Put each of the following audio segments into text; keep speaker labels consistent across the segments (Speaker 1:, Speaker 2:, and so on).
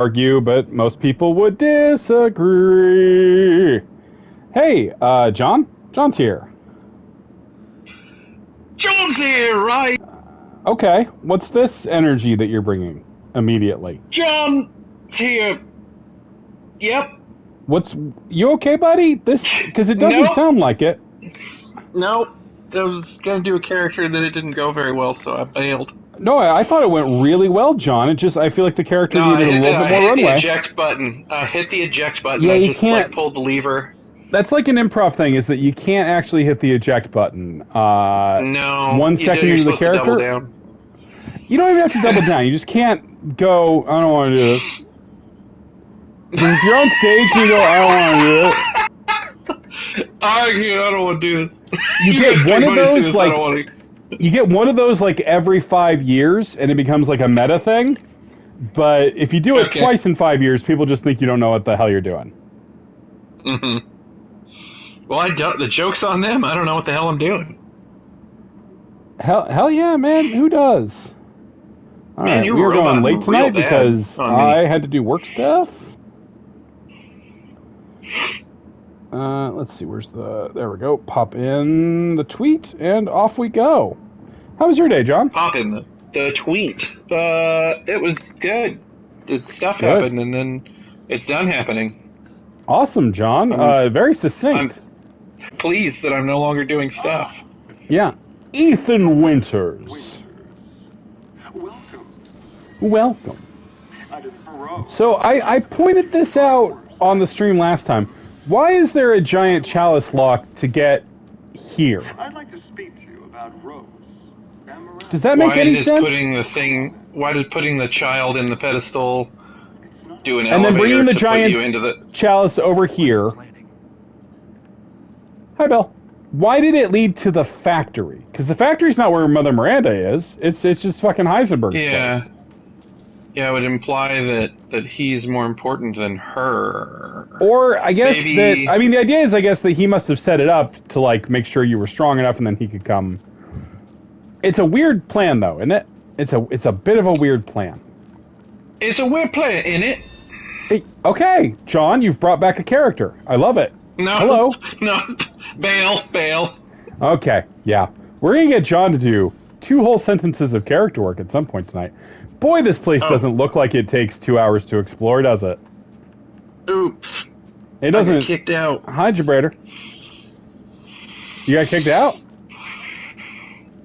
Speaker 1: argue, but most people would disagree. Hey, John? John's here.
Speaker 2: John's here, right?
Speaker 1: Okay, what's this energy that you're bringing immediately?
Speaker 2: John's here. Yep.
Speaker 1: You okay, buddy? Because it doesn't sound like it.
Speaker 2: No, I was going to do a character that it didn't go very well, so I bailed.
Speaker 1: No, I thought it went really well, John. I feel like the character needed a little bit more runway.
Speaker 2: I hit the eject button. I hit the eject button.
Speaker 1: Yeah,
Speaker 2: I
Speaker 1: you
Speaker 2: just
Speaker 1: can't.
Speaker 2: pulled the lever.
Speaker 1: That's like an improv thing, is that you can't actually hit the eject button.
Speaker 2: No.
Speaker 1: 1 second into the character.
Speaker 2: Double down.
Speaker 1: You don't even have to double down. You just can't go, I don't want to do this. Because if you're on stage and you go, I don't want to do it.
Speaker 2: I don't want to do this.
Speaker 1: You get one of those, you get one of those like every 5 years, and it becomes like a meta thing. But if you do it twice in 5 years, people just think you don't know what the hell you're doing.
Speaker 2: Mm-hmm. Well, the joke's on them. I don't know what the hell I'm doing.
Speaker 1: Hell yeah, man. Who does? All
Speaker 2: man,
Speaker 1: right, we were going late tonight because I had to do work stuff. Let's see, there we go. Pop in the tweet, and off we go. How was your day, John?
Speaker 2: Pop in the tweet. It was good. The stuff happened, and then it's done happening.
Speaker 1: Awesome, John. Very succinct.
Speaker 2: I'm pleased that I'm no longer doing stuff.
Speaker 1: Yeah. Ethan Winters. Welcome. So I pointed this out on the stream last time. Why is there a giant chalice lock to get here?
Speaker 3: I'd like to speak to you about Rose.
Speaker 1: Does that make any sense?
Speaker 2: Why does putting the child in the pedestal do an
Speaker 1: and then bringing the giant chalice over here? Hi, Bill. Why did it lead to the factory? Because the factory's not where Mother Miranda is. It's just fucking Heisenberg's place.
Speaker 2: Yeah, it would imply that he's more important than her.
Speaker 1: Or I guess the idea is that he must have set it up to like make sure you were strong enough, and then he could come. It's a weird plan, though, isn't it? It's a bit of a weird plan.
Speaker 2: It's a weird plan, isn't it?
Speaker 1: Hey, okay, John, you've brought back a character. I love it.
Speaker 2: No.
Speaker 1: Hello.
Speaker 2: No. Bail.
Speaker 1: Okay, yeah. We're going to get John to do 2 whole sentences of character work at some point tonight. Boy, this place doesn't look like it takes 2 hours to explore, does it?
Speaker 2: Oops.
Speaker 1: It doesn't.
Speaker 2: I got kicked out.
Speaker 1: Hi, Jabrader. You got kicked out?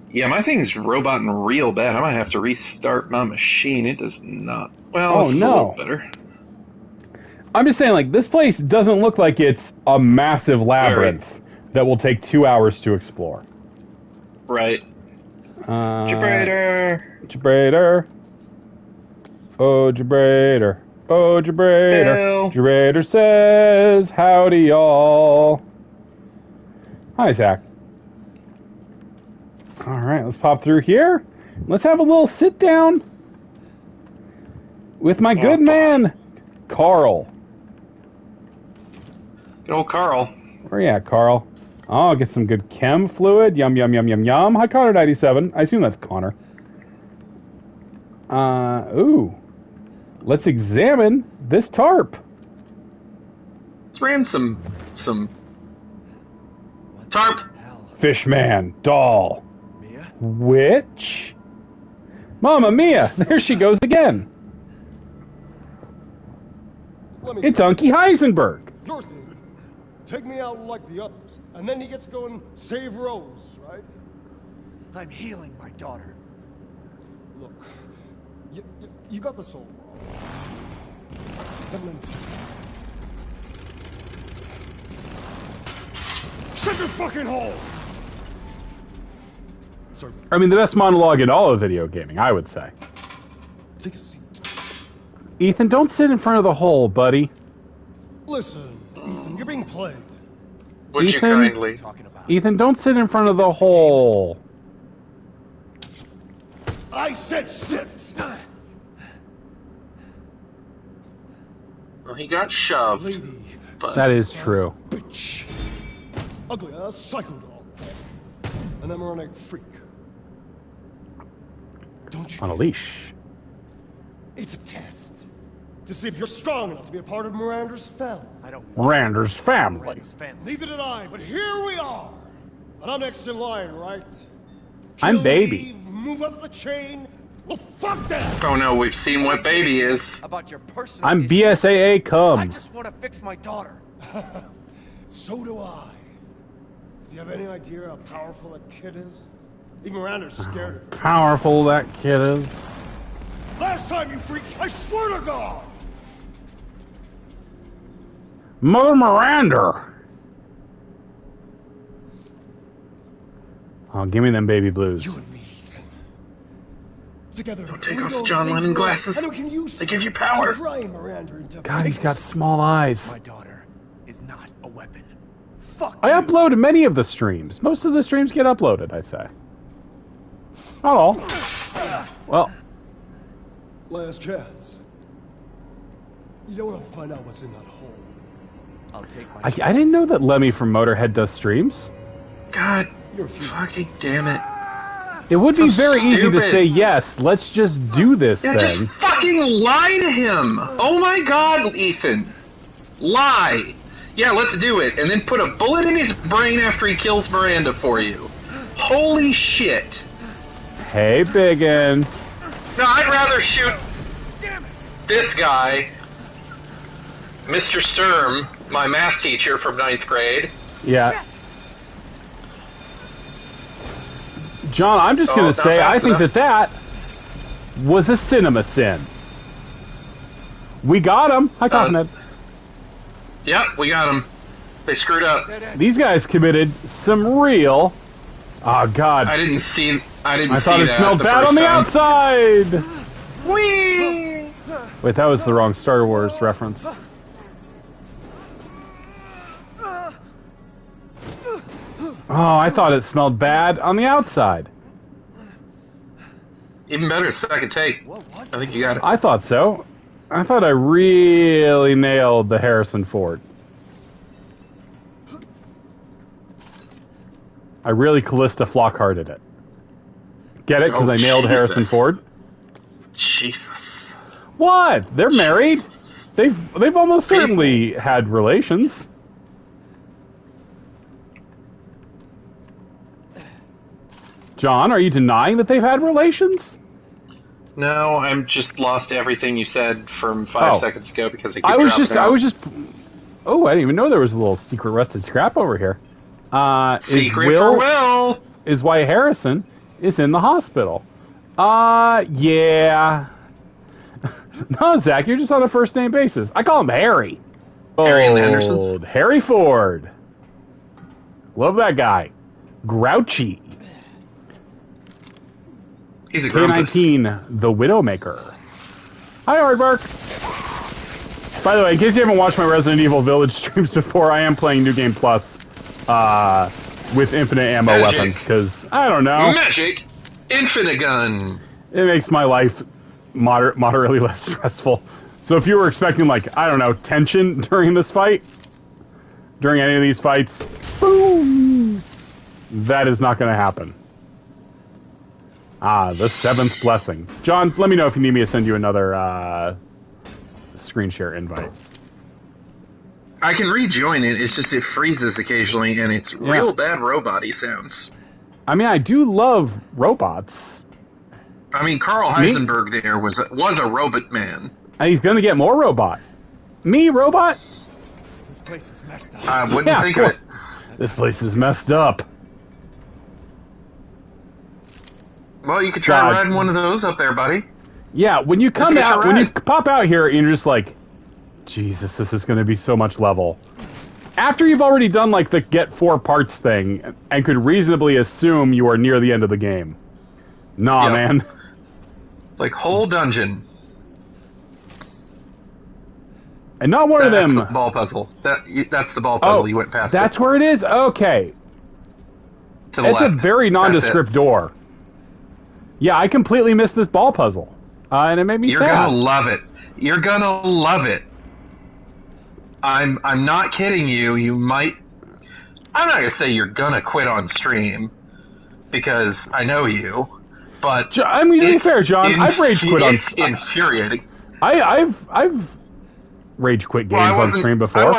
Speaker 2: Yeah, my thing's roboting real bad. I might have to restart my machine. It does not. Well, it's a little better.
Speaker 1: I'm just saying, like, this place doesn't look like it's a massive labyrinth that will take 2 hours to explore.
Speaker 2: Right.
Speaker 1: Jabrader. Oh, Jabrader. Oh, Jabrader. Jabrader says, howdy, y'all. Hi, Zach. All right, let's pop through here. Let's have a little sit down with my good man, Carl.
Speaker 2: Good old Carl.
Speaker 1: Where you at, Carl? Oh, get some good chem fluid. Yum, yum, yum, yum, yum. Hi, Connor97. I assume that's Connor. Ooh. Let's examine this tarp.
Speaker 2: Let's ran some tarp.
Speaker 1: Fishman doll.
Speaker 4: Mia?
Speaker 1: Which? Mamma Mia! There she goes again. It's Unky Heisenberg.
Speaker 3: Dorothy, take me out like the others, and then he gets to go and save Rose, right?
Speaker 4: I'm healing my daughter.
Speaker 3: Look, you got the soul wrong. Demented. Shut your fucking hole! Sorry.
Speaker 1: I mean, the best monologue in all of video gaming, I would say.
Speaker 3: Take a seat.
Speaker 1: Ethan, don't sit in front of the hole, buddy.
Speaker 3: Listen, Ethan, you're being played.
Speaker 2: Would you kindly?
Speaker 1: Ethan, don't sit in front of the hole.
Speaker 3: I said sit!
Speaker 2: Well, he got shoved.
Speaker 3: Lady.
Speaker 1: That is true.
Speaker 3: Bitch. Ugly ass psycho doll. An embryonic freak. Don't you?
Speaker 1: On a leash.
Speaker 3: It's a test. to see if you're strong enough to be a part of Miranda's family.
Speaker 4: I don't want
Speaker 1: Miranda's family.
Speaker 4: Miranda's family.
Speaker 3: Neither did I, but here we are. And I'm next in line, right?
Speaker 1: I'm
Speaker 3: Kill,
Speaker 1: baby.
Speaker 3: leave, move up the chain. Well, fuck that!
Speaker 2: Oh no, we've seen what baby is.
Speaker 4: About your personal
Speaker 1: I'm
Speaker 4: issues.
Speaker 1: BSAA
Speaker 4: I
Speaker 1: cum.
Speaker 4: just want to fix my daughter.
Speaker 3: So do I. Do you have any idea how powerful that kid is? Even Miranda's scared of her.
Speaker 1: Powerful that kid is.
Speaker 3: Last time, you freak, I swear to God!
Speaker 1: Mother Miranda. Oh, give me them baby blues.
Speaker 3: You and me, Ethan. Together,
Speaker 2: Don't take
Speaker 3: we
Speaker 2: off
Speaker 3: go
Speaker 2: the John
Speaker 3: save
Speaker 2: Lennon
Speaker 3: the world,
Speaker 2: glasses.
Speaker 3: and we can use
Speaker 2: They give you
Speaker 3: to
Speaker 2: power.
Speaker 3: grind Miranda into
Speaker 1: God, he's got
Speaker 3: pickles.
Speaker 1: small eyes.
Speaker 4: My daughter is not a weapon. Fuck
Speaker 1: I
Speaker 4: you.
Speaker 1: upload many of the streams. Most of the streams get uploaded, I say. Not all. Well,
Speaker 3: Last chance. You don't want to find out what's in that hole.
Speaker 4: I'll take my
Speaker 1: I didn't
Speaker 4: chances.
Speaker 1: know that Lemmy from Motorhead does streams.
Speaker 2: God,
Speaker 3: You're a few.
Speaker 2: fucking damn it.
Speaker 1: It would be
Speaker 2: So
Speaker 1: very easy to
Speaker 2: stupid.
Speaker 1: say, yes, let's just do this
Speaker 2: Yeah, just
Speaker 1: thing.
Speaker 2: fucking lie to him. Oh my God, Ethan. Lie. Yeah, let's do it. And then put a bullet in his brain after he kills Miranda for you. Holy shit.
Speaker 1: Hey, Biggin.
Speaker 2: No, I'd rather shoot this guy, Mr. Sturm, my math teacher from 9th grade.
Speaker 1: Yeah. John, I'm just going
Speaker 2: Oh,
Speaker 1: to
Speaker 2: not
Speaker 1: say, I
Speaker 2: fast
Speaker 1: think
Speaker 2: enough.
Speaker 1: that was a cinema sin. We got him. Hi, Coffin.
Speaker 2: Yep, we got him. They screwed up.
Speaker 1: These guys committed some real... Oh, God.
Speaker 2: I didn't see
Speaker 1: I thought it
Speaker 2: that
Speaker 1: smelled
Speaker 2: the
Speaker 1: bad
Speaker 2: first
Speaker 1: on the
Speaker 2: time.
Speaker 1: outside!
Speaker 2: Whee!
Speaker 1: Wait, that was the wrong Star Wars reference. Oh, I thought it smelled bad on the outside.
Speaker 2: Even better, second take.
Speaker 4: What was
Speaker 2: I think you got it.
Speaker 1: I thought so. I thought I really nailed the Harrison Ford. I really Callista Flockharted it. Get it? Because
Speaker 2: Oh,
Speaker 1: I nailed
Speaker 2: Jesus.
Speaker 1: Harrison Ford?
Speaker 2: Jesus.
Speaker 1: What? They're married? They've almost certainly had relations. John, are you denying that they've had relations?
Speaker 2: No, I'm just lost everything you said from 5
Speaker 1: Oh.
Speaker 2: seconds ago because I keep
Speaker 1: I was
Speaker 2: dropping
Speaker 1: just.
Speaker 2: out.
Speaker 1: Oh, I didn't even know there was a little secret rusted scrap over here.
Speaker 2: Secret for Will.
Speaker 1: Is why Harrison is in the hospital. Yeah. No, Zach, you're just on a first name basis. I call him Harry.
Speaker 2: Harry
Speaker 1: Old
Speaker 2: Landerson's.
Speaker 1: Harry Ford. Love that guy. Grouchy.
Speaker 2: He's a grumpus.
Speaker 1: K19, the Widowmaker. Hi, Aardvark. By the way, in case you haven't watched my Resident Evil Village streams before, I am playing New Game Plus with infinite ammo
Speaker 2: Magic.
Speaker 1: weapons, because, I don't know,
Speaker 2: Magic Infinite Gun.
Speaker 1: it makes my life moderately less stressful. So if you were expecting, like, I don't know, tension during this fight, during any of these fights, boom, that is not going to happen. The seventh blessing. John, let me know if you need me to send you another screen share invite.
Speaker 2: I can rejoin it, it's just it freezes occasionally and it's real bad robot-y sounds.
Speaker 1: I mean, I do love robots.
Speaker 2: I mean, Carl Heisenberg there was a robot man.
Speaker 1: And he's going to get more robot. Me, robot?
Speaker 4: This place is messed up.
Speaker 2: I wouldn't think of it.
Speaker 1: This place is messed up.
Speaker 2: Well, you could try
Speaker 1: God.
Speaker 2: riding one of those up there, buddy.
Speaker 1: Yeah, when you come
Speaker 2: Just hitch a
Speaker 1: out, when you
Speaker 2: ride.
Speaker 1: pop out here, and you're just like, Jesus, this is going to be so much level. After you've already done, like, the get 4 parts thing, and could reasonably assume you are near the end of the game. Nah,
Speaker 2: Yep.
Speaker 1: man.
Speaker 2: It's like whole dungeon.
Speaker 1: And not one of
Speaker 2: That's
Speaker 1: them...
Speaker 2: the ball puzzle. That's the ball puzzle. You went past
Speaker 1: that's
Speaker 2: it.
Speaker 1: where it is? Okay.
Speaker 2: To the
Speaker 1: It's
Speaker 2: left.
Speaker 1: a very
Speaker 2: That's
Speaker 1: nondescript
Speaker 2: it.
Speaker 1: door. Yeah, I completely missed this ball puzzle. And it made me
Speaker 2: You're
Speaker 1: sad.
Speaker 2: gonna love it. You're gonna love it. I'm not kidding you. You might. I'm not gonna say you're gonna quit on stream because I know you, but
Speaker 1: I mean, to be fair, John, I've rage quit on...
Speaker 2: It's infuriating.
Speaker 1: I've rage quit games on stream before.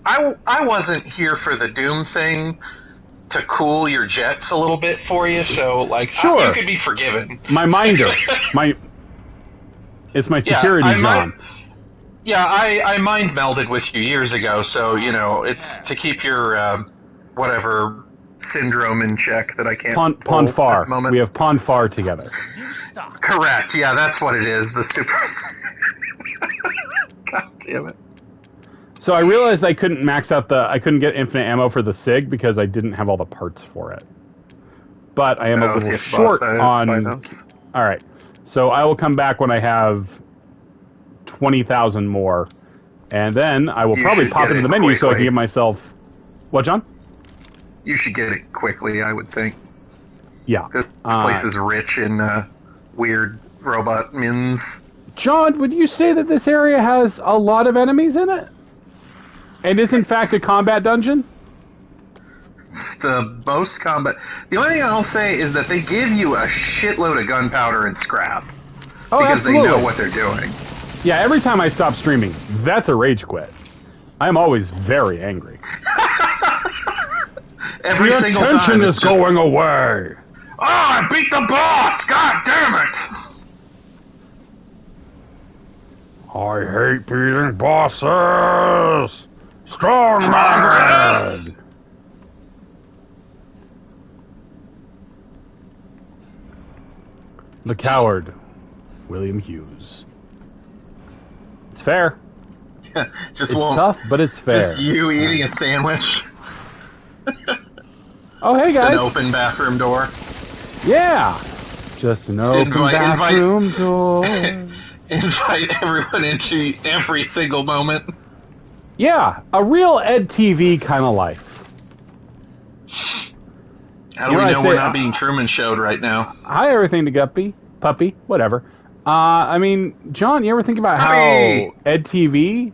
Speaker 2: I wasn't here for the Doom thing to cool your jets a little bit for you, so like
Speaker 1: sure.
Speaker 2: You could be forgiven.
Speaker 1: My minder, it's my security, John.
Speaker 2: I mind melded with you years ago, so you know it's to keep your whatever syndrome in check that I can't.
Speaker 1: Ponfar.
Speaker 2: At the moment.
Speaker 1: We have Ponfar together.
Speaker 2: Correct. Yeah, that's what it is. The super. God damn it.
Speaker 1: So I realized I couldn't I couldn't get infinite ammo for the SIG because I didn't have all the parts for it. But I am a little short on... Alright, so I will come back when I have 20,000 more, and then I will probably pop into the menu quickly. So I can give myself... What, John?
Speaker 2: You should get it quickly, I would think.
Speaker 1: Yeah.
Speaker 2: This place is rich in weird robot mins.
Speaker 1: John, would you say that this area has a lot of enemies in it? And is in fact a combat dungeon?
Speaker 2: The most combat... The only thing I'll say is that they give you a shitload of gunpowder and scrap.
Speaker 1: Oh,
Speaker 2: because
Speaker 1: absolutely.
Speaker 2: they know what they're doing.
Speaker 1: Yeah, every time I stop streaming, that's a rage quit. I'm always very angry.
Speaker 2: Every single time.
Speaker 1: The tension is going away.
Speaker 2: Oh, I beat the boss! God damn it!
Speaker 1: I hate beating bosses! Strong man! The coward, William Hughes. It's fair.
Speaker 2: It's
Speaker 1: tough, but it's fair.
Speaker 2: Just you eating a sandwich.
Speaker 1: Oh, hey guys!
Speaker 2: An open bathroom door.
Speaker 1: Yeah, just an open bathroom door.
Speaker 2: Invite everyone into every single moment.
Speaker 1: Yeah, a real Ed TV kind of life.
Speaker 2: How do we know we're not being Truman Showed right now?
Speaker 1: Hi, everything to Guppy, Puppy, whatever. I mean, John, you ever think about how Ed TV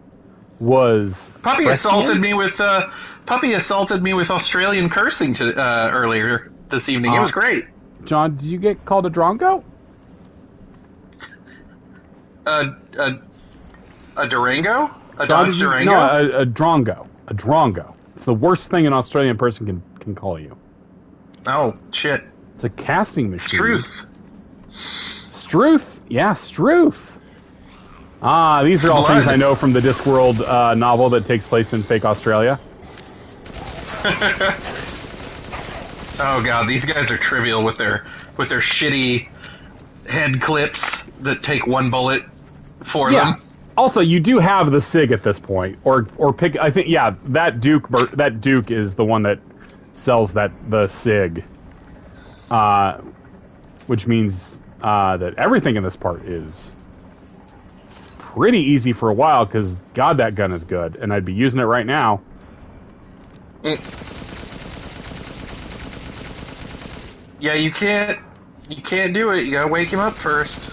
Speaker 1: was?
Speaker 2: Puppy assaulted me with Australian cursing earlier this evening. It was great.
Speaker 1: John, did you get called a drongo?
Speaker 2: A Durango? A
Speaker 1: John,
Speaker 2: Dodge Durango?
Speaker 1: No, a drongo. A drongo. It's the worst thing an Australian person can call you.
Speaker 2: Oh, shit.
Speaker 1: It's a casting machine.
Speaker 2: Struth.
Speaker 1: Struth? Yeah, Struth. Ah, these are all things I know from the Discworld novel that takes place in fake Australia.
Speaker 2: Oh god, these guys are trivial with their shitty head clips that take one bullet for them.
Speaker 1: Also, you do have the SIG at this point, or pick. I think that Duke is the one that sells the SIG, which means that everything in this part is pretty easy for a while. Because God, that gun is good, and I'd be using it right now.
Speaker 2: Yeah, you can't do it. You gotta wake him up first.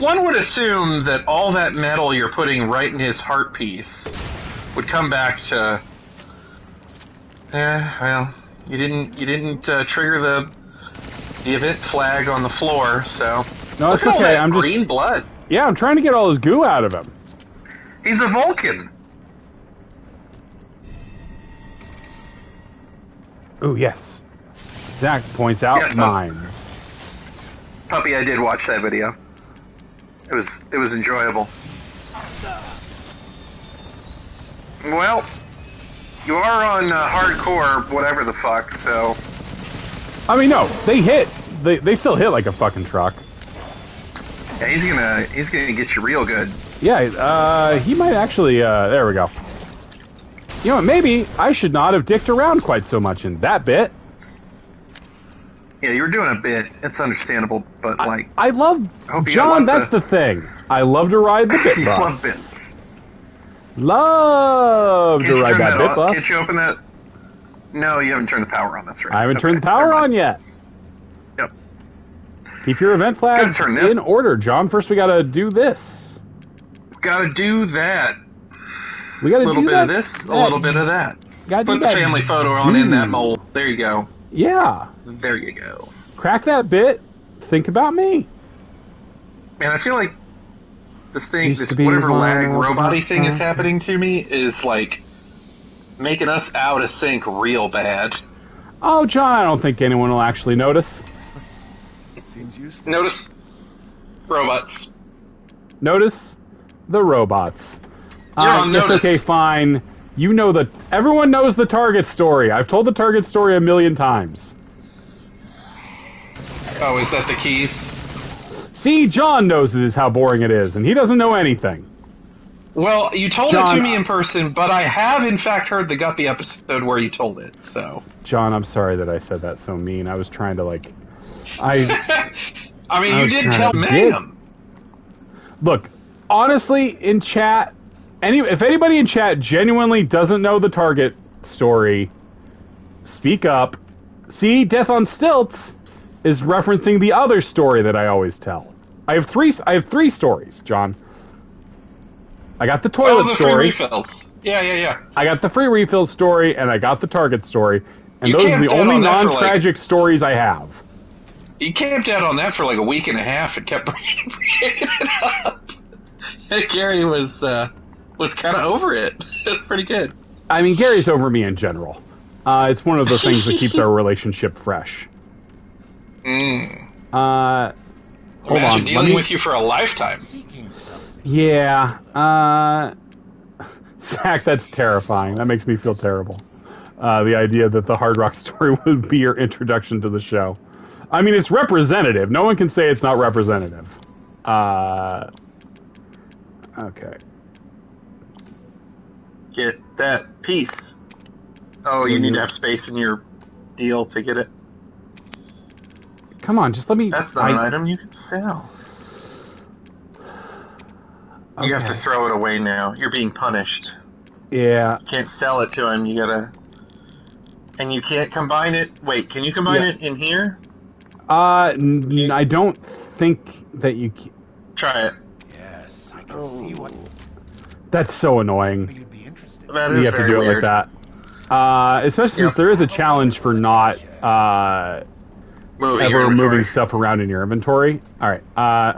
Speaker 2: One would assume that all that metal you're putting right in his heart piece would come back to. Well, you didn't trigger the event flag on the floor, so.
Speaker 1: No, it's okay. I'm just
Speaker 2: green blood.
Speaker 1: Yeah, I'm trying to get all his goo out of him.
Speaker 2: He's a Vulcan.
Speaker 1: Oh yes. Zach points out mines.
Speaker 2: Puppy, I did watch that video. It was enjoyable. Well, you are on hardcore, whatever the fuck. So.
Speaker 1: I mean, no, they hit. They still hit like a fucking truck.
Speaker 2: Yeah, he's gonna get you real good.
Speaker 1: Yeah, he might actually. There we go. You know what? Maybe I should not have dicked around quite so much in that bit.
Speaker 2: Yeah, you were doing a bit. It's understandable, but like...
Speaker 1: I love... John, that's the thing. I love to ride the bit bus.
Speaker 2: You love bits.
Speaker 1: Love to ride that bit bus.
Speaker 2: Can't you open that? No, you haven't turned the power on. That's right.
Speaker 1: I haven't turned the power on yet.
Speaker 2: Yep.
Speaker 1: Keep your event flags in order, John. First, we gotta do this.
Speaker 2: Gotta do that.
Speaker 1: We gotta do that.
Speaker 2: A little bit of this, a little bit of that. Put the family photo on in that mold. There you go.
Speaker 1: Yeah.
Speaker 2: There you go.
Speaker 1: Crack that bit. Think about me.
Speaker 2: Man, I feel like this whatever lag robot-y thing is happening to me is like making us out of sync real bad.
Speaker 1: Oh, John, I don't think anyone will actually notice.
Speaker 4: Seems useful.
Speaker 2: Notice robots.
Speaker 1: Notice the robots.
Speaker 2: You're on notice.
Speaker 1: Okay, fine. You know everyone knows the Target story. I've told the Target story 1,000,000 times.
Speaker 2: Oh, is that the keys?
Speaker 1: See, John knows it is how boring it is, and he doesn't know anything.
Speaker 2: Well, you told
Speaker 1: John,
Speaker 2: it to me in person, but I have in fact heard the Guppy episode where you told it, so...
Speaker 1: John, I'm sorry that I said that so mean. I was trying to, like... I
Speaker 2: mean, you did tell Mayhem.
Speaker 1: Look, honestly, in chat, if anybody in chat genuinely doesn't know the Target story, speak up. See, Death on Stilts is referencing the other story that I always tell. I have three stories, John. I got the toilet story.
Speaker 2: Free refills. Yeah.
Speaker 1: I got the free refills story, and I got the Target story, and those are the only non-tragic stories I have.
Speaker 2: You camped out on that for like a week and a half and kept bringing it up. Gary was kind of over it. It was pretty good.
Speaker 1: I mean, Gary's over me in general. It's one of the things that keeps our relationship fresh. Hold on.
Speaker 2: Dealing with you for a lifetime.
Speaker 1: Yeah. Zach, that's terrifying. That makes me feel terrible. The idea that the Hard Rock story would be your introduction to the show. I mean, it's representative. No one can say it's not representative. Okay.
Speaker 2: Get that piece. Oh, you need to have space in your deal to get it.
Speaker 1: Come on, just let me...
Speaker 2: That's not an item you can sell. Okay. You have to throw it away now. You're being punished.
Speaker 1: Yeah.
Speaker 2: You can't sell it to him. You gotta... And you can't combine it... Wait, can you combine it in here?
Speaker 1: I don't think that you can...
Speaker 2: Try it.
Speaker 4: Yes, I can see what...
Speaker 1: That's so annoying.
Speaker 4: You'd be interested.
Speaker 2: That is
Speaker 1: you have to do
Speaker 2: weird.
Speaker 1: it like that. Especially since there is a challenge for not moving stuff around in your inventory. Alright,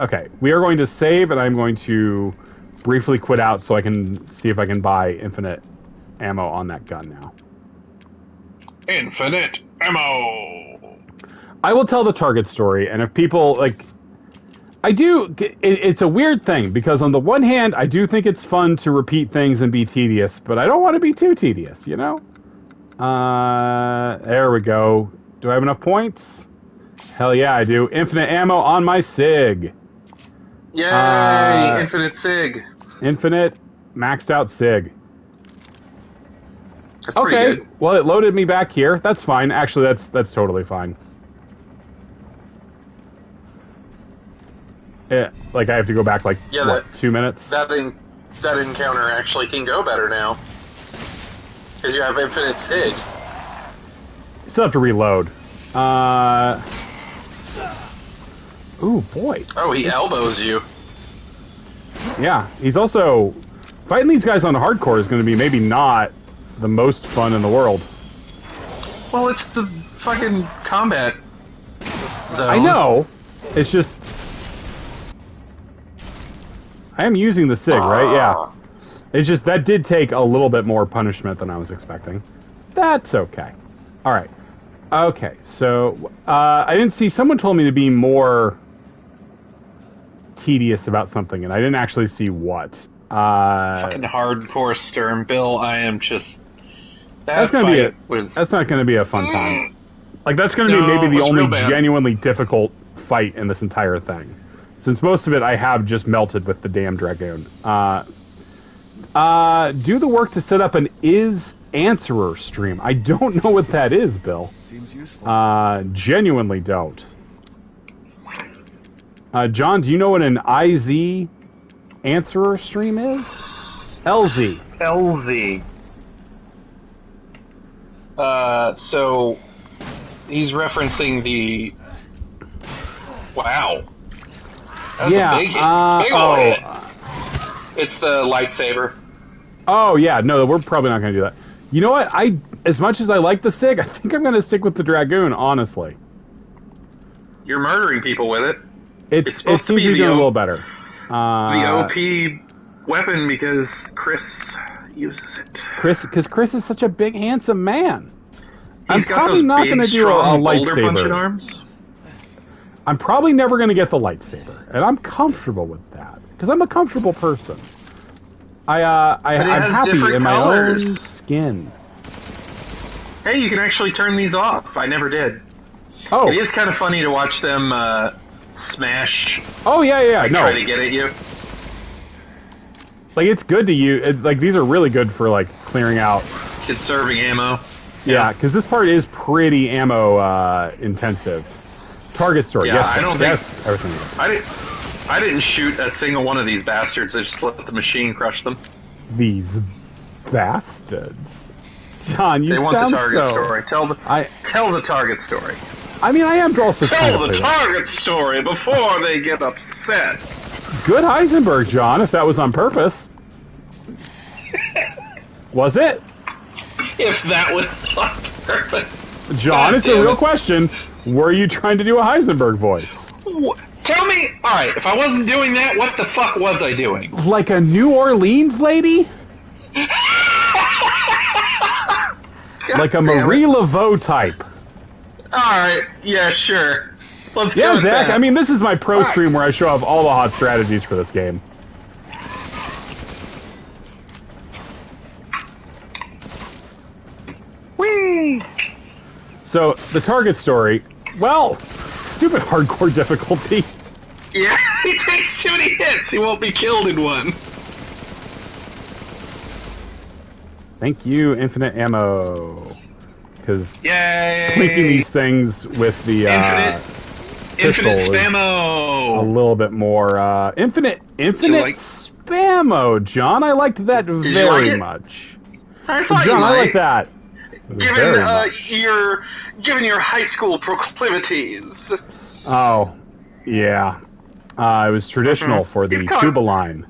Speaker 1: okay. We are going to save, and I'm going to briefly quit out so I can see if I can buy infinite ammo on that gun now.
Speaker 2: Infinite ammo!
Speaker 1: I will tell the Target story, and if people, like... It's a weird thing, because on the one hand, I do think it's fun to repeat things and be tedious, but I don't want to be too tedious, you know? There we go. Do I have enough points? Hell yeah, I do. Infinite ammo on my SIG.
Speaker 2: Yay! Infinite SIG.
Speaker 1: Infinite, maxed out SIG.
Speaker 2: That's pretty good.
Speaker 1: Well, it loaded me back here. That's fine. Actually, that's totally fine. Yeah, like I have to go back 2 minutes?
Speaker 2: That encounter actually can go better now. Because you have infinite SIG.
Speaker 1: You still have to reload. Ooh, boy.
Speaker 2: Oh, he elbows you.
Speaker 1: Yeah, he's also... Fighting these guys on hardcore is going to be maybe not the most fun in the world.
Speaker 2: Well, it's the fucking combat zone.
Speaker 1: I know. It's just... I am using the SIG, right? Yeah. It's just, that did take a little bit more punishment than I was expecting. That's okay. Alright. Okay, so, I didn't see, someone told me to be more tedious about something, and I didn't actually see what.
Speaker 2: Fucking hardcore Sturm Bill, I am just...
Speaker 1: That's not gonna be a fun time. Like, that's gonna be maybe the only genuinely difficult fight in this entire thing. Since most of it I have just melted with the damn Dragoon. Do the work to set up an is-answerer stream. I don't know what that is, Bill.
Speaker 4: Seems useful.
Speaker 1: Genuinely don't. John, do you know what an IZ answerer stream is? LZ.
Speaker 2: LZ. So he's referencing the... Wow. That's a big ol' hit. It's the lightsaber.
Speaker 1: Oh, yeah. No, we're probably not going to do that. You know what? As much as I like the SIG, I think I'm going to stick with the Dragoon, honestly.
Speaker 2: You're murdering people with it.
Speaker 1: It
Speaker 2: supposed to
Speaker 1: seems
Speaker 2: be
Speaker 1: to be
Speaker 2: the
Speaker 1: doing a
Speaker 2: O-
Speaker 1: little better.
Speaker 2: The OP weapon because Chris uses it.
Speaker 1: Because Chris is such a big, handsome man. I'm
Speaker 2: He's got
Speaker 1: probably
Speaker 2: those
Speaker 1: not
Speaker 2: big,
Speaker 1: going to do a
Speaker 2: strong, boulder punching
Speaker 1: lightsaber.
Speaker 2: arms.
Speaker 1: I'm probably never going to get the lightsaber, and I'm comfortable with that because I'm a comfortable person. I'm
Speaker 2: has
Speaker 1: happy
Speaker 2: different
Speaker 1: in my
Speaker 2: colors.
Speaker 1: own skin.
Speaker 2: Hey, you can actually turn these off. I never did.
Speaker 1: Oh,
Speaker 2: It is kind of funny to watch them smash,
Speaker 1: oh yeah. No,
Speaker 2: try to get at you.
Speaker 1: like it's good to use. Like these are really good for like clearing out.
Speaker 2: Conserving ammo.
Speaker 1: Yeah, because this part is pretty ammo intensive. Target store.
Speaker 2: Yeah,
Speaker 1: Yes,
Speaker 2: I don't
Speaker 1: yes, everything.
Speaker 2: I didn't shoot a single one of these bastards. I just let the machine crush them.
Speaker 1: These bastards. John, you
Speaker 2: They want the
Speaker 1: sound
Speaker 2: target
Speaker 1: so...
Speaker 2: story. Tell the target story.
Speaker 1: I mean, I am also trying
Speaker 2: Tell
Speaker 1: to
Speaker 2: the
Speaker 1: play that.
Speaker 2: target story before they get upset.
Speaker 1: Good Heisenberg, John, if that was on purpose. Was it?
Speaker 2: If that was on purpose.
Speaker 1: John, it's a
Speaker 2: damn
Speaker 1: real
Speaker 2: it.
Speaker 1: question. Were you trying to do a Heisenberg voice?
Speaker 2: Tell me, alright, if I wasn't doing that, what the fuck was I doing?
Speaker 1: Like a New Orleans lady? Like a
Speaker 2: damn it.
Speaker 1: Marie Laveau type.
Speaker 2: Alright, yeah, sure. Let's go
Speaker 1: Yeah,
Speaker 2: with
Speaker 1: Zach,
Speaker 2: that.
Speaker 1: I mean, this is my pro
Speaker 2: Alright.
Speaker 1: stream where I show off all the hot strategies for this game.
Speaker 2: Whee!
Speaker 1: So, the target story, well, stupid hardcore difficulty.
Speaker 2: Yeah, he takes too many hits. He won't be killed in one.
Speaker 1: Thank you, infinite ammo. Because
Speaker 2: Yay!
Speaker 1: plinking these things with the
Speaker 2: Infinite
Speaker 1: pistol is a
Speaker 2: spammo.
Speaker 1: little bit more infinite
Speaker 2: like-
Speaker 1: spammo, John. I liked that
Speaker 2: you
Speaker 1: very
Speaker 2: like it?
Speaker 1: much.
Speaker 2: I thought you
Speaker 1: John, I
Speaker 2: might.
Speaker 1: like that. Very much.
Speaker 2: Given your high school proclivities.
Speaker 1: Oh, yeah. It was traditional for the
Speaker 2: You've talked-
Speaker 1: tuba line.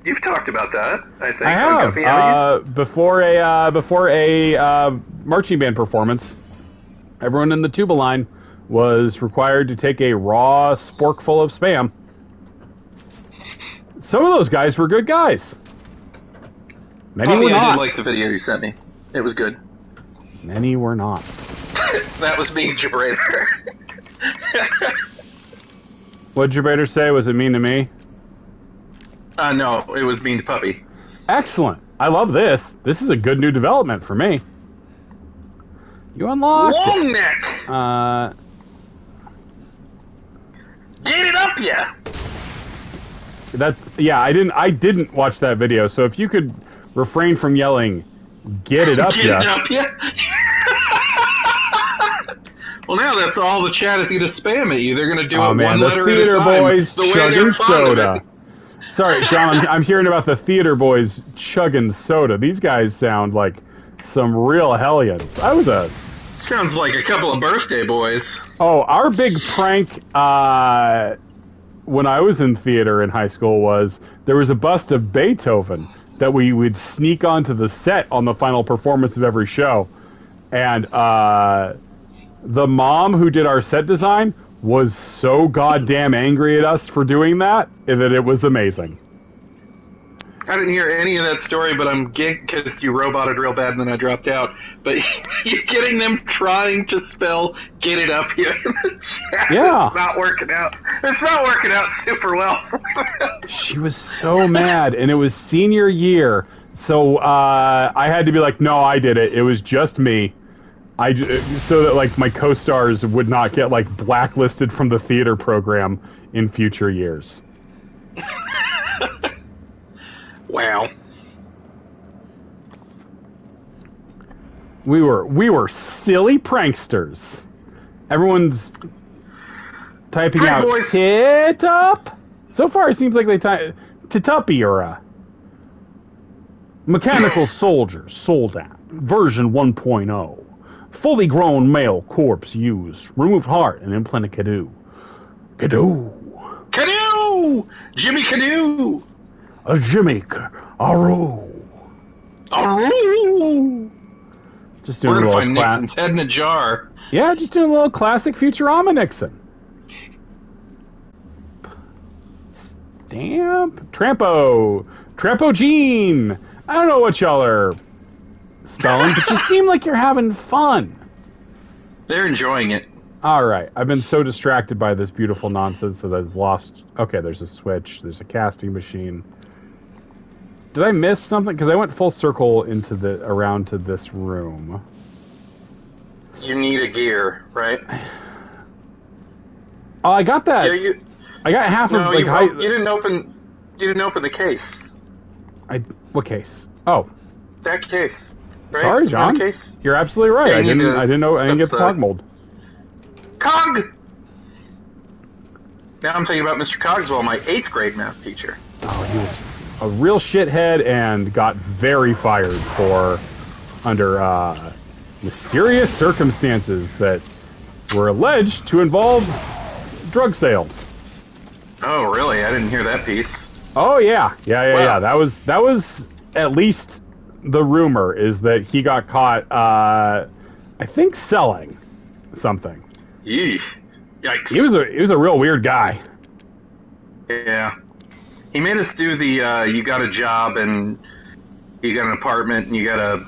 Speaker 2: You've talked about that. I think
Speaker 1: I have.
Speaker 2: Guppy, haven't you?
Speaker 1: Before a marching band performance, everyone in the tuba line was required to take a raw spork full of spam. Some of those guys were good guys. Many
Speaker 2: Bobby,
Speaker 1: were
Speaker 2: I
Speaker 1: not.
Speaker 2: did like the video you sent me. It was good.
Speaker 1: Many were not.
Speaker 2: That was me, Gibrator.
Speaker 1: What did Gibrator say? Was it mean to me?
Speaker 2: No, it was mean to Puppy.
Speaker 1: Excellent. I love this. This is a good new development for me. You unlocked
Speaker 2: Long neck! Get it up, ya!
Speaker 1: I didn't watch that video, so if you could refrain from yelling, get it up,
Speaker 2: Get
Speaker 1: ya.
Speaker 2: it up, ya! Well, now that's all the chat is going to spam at you. They're going to do
Speaker 1: Oh
Speaker 2: it
Speaker 1: man,
Speaker 2: one
Speaker 1: the
Speaker 2: letter at a
Speaker 1: theater
Speaker 2: time.
Speaker 1: boys
Speaker 2: The way
Speaker 1: chugging
Speaker 2: they're fond of
Speaker 1: soda.
Speaker 2: it.
Speaker 1: Sorry, John, I'm hearing about the theater boys chugging soda. These guys sound like some real hellions.
Speaker 2: Sounds like a couple of birthday boys.
Speaker 1: Oh, our big prank when I was in theater in high school was there was a bust of Beethoven that we would sneak onto the set on the final performance of every show. And the mom who did our set design was so goddamn angry at us for doing that it was amazing.
Speaker 2: I didn't hear any of that story, but I'm geeked because you roboted real bad and then I dropped out. But you're getting them trying to spell "get it up" here in the chat.
Speaker 1: Yeah.
Speaker 2: It's not working out. It's not working out super well for them.
Speaker 1: She was so mad, and it was senior year, so I had to be like, no, I did it. It was just me. So that like my co-stars would not get like blacklisted from the theater program in future years.
Speaker 2: Wow.
Speaker 1: We were silly pranksters. Everyone's typing
Speaker 2: Prank
Speaker 1: out
Speaker 2: boys.
Speaker 1: "tit up." So far, it seems like they type "tituppy" or a mechanical soldiers sold at version 1.0. Fully grown male corpse used. Removed heart and implanted Canoe. Canoe.
Speaker 2: Canoe! Jimmy Canoe!
Speaker 1: A gimmick. Aroo.
Speaker 2: Aroo!
Speaker 1: Just
Speaker 2: We're
Speaker 1: doing a
Speaker 2: gonna
Speaker 1: little
Speaker 2: find Nixon's head in a jar.
Speaker 1: Yeah, just doing a little classic Futurama Nixon. Stamp? Trampogene! I don't know what y'all are spelling, but you seem like you're having fun.
Speaker 2: They're enjoying it.
Speaker 1: Alright, I've been so distracted by this beautiful nonsense that I've lost... Okay, there's a switch, there's a casting machine. Did I miss something? Because I went full circle around to this room.
Speaker 2: You need a gear, right?
Speaker 1: Oh, I got that.
Speaker 2: Yeah,
Speaker 1: I got half
Speaker 2: no,
Speaker 1: of like
Speaker 2: you didn't open. You didn't open the case.
Speaker 1: What case? Oh,
Speaker 2: that case. Right?
Speaker 1: Sorry, John.
Speaker 2: Case?
Speaker 1: You're absolutely right.
Speaker 2: Yeah,
Speaker 1: I didn't know. I didn't get the cog mold.
Speaker 2: Cog. Now I'm thinking about Mr. Cogswell, my 8th grade math teacher.
Speaker 1: Oh, he was a real shithead and got very fired for under mysterious circumstances that were alleged to involve drug sales.
Speaker 2: Oh, really? I didn't hear that piece.
Speaker 1: Oh yeah.
Speaker 2: Wow.
Speaker 1: That was at least the rumor is that he got caught. I think selling something.
Speaker 2: Yeesh. Yikes.
Speaker 1: He was a real weird guy.
Speaker 2: Yeah. He made us do the you got a job and you got an apartment and you got a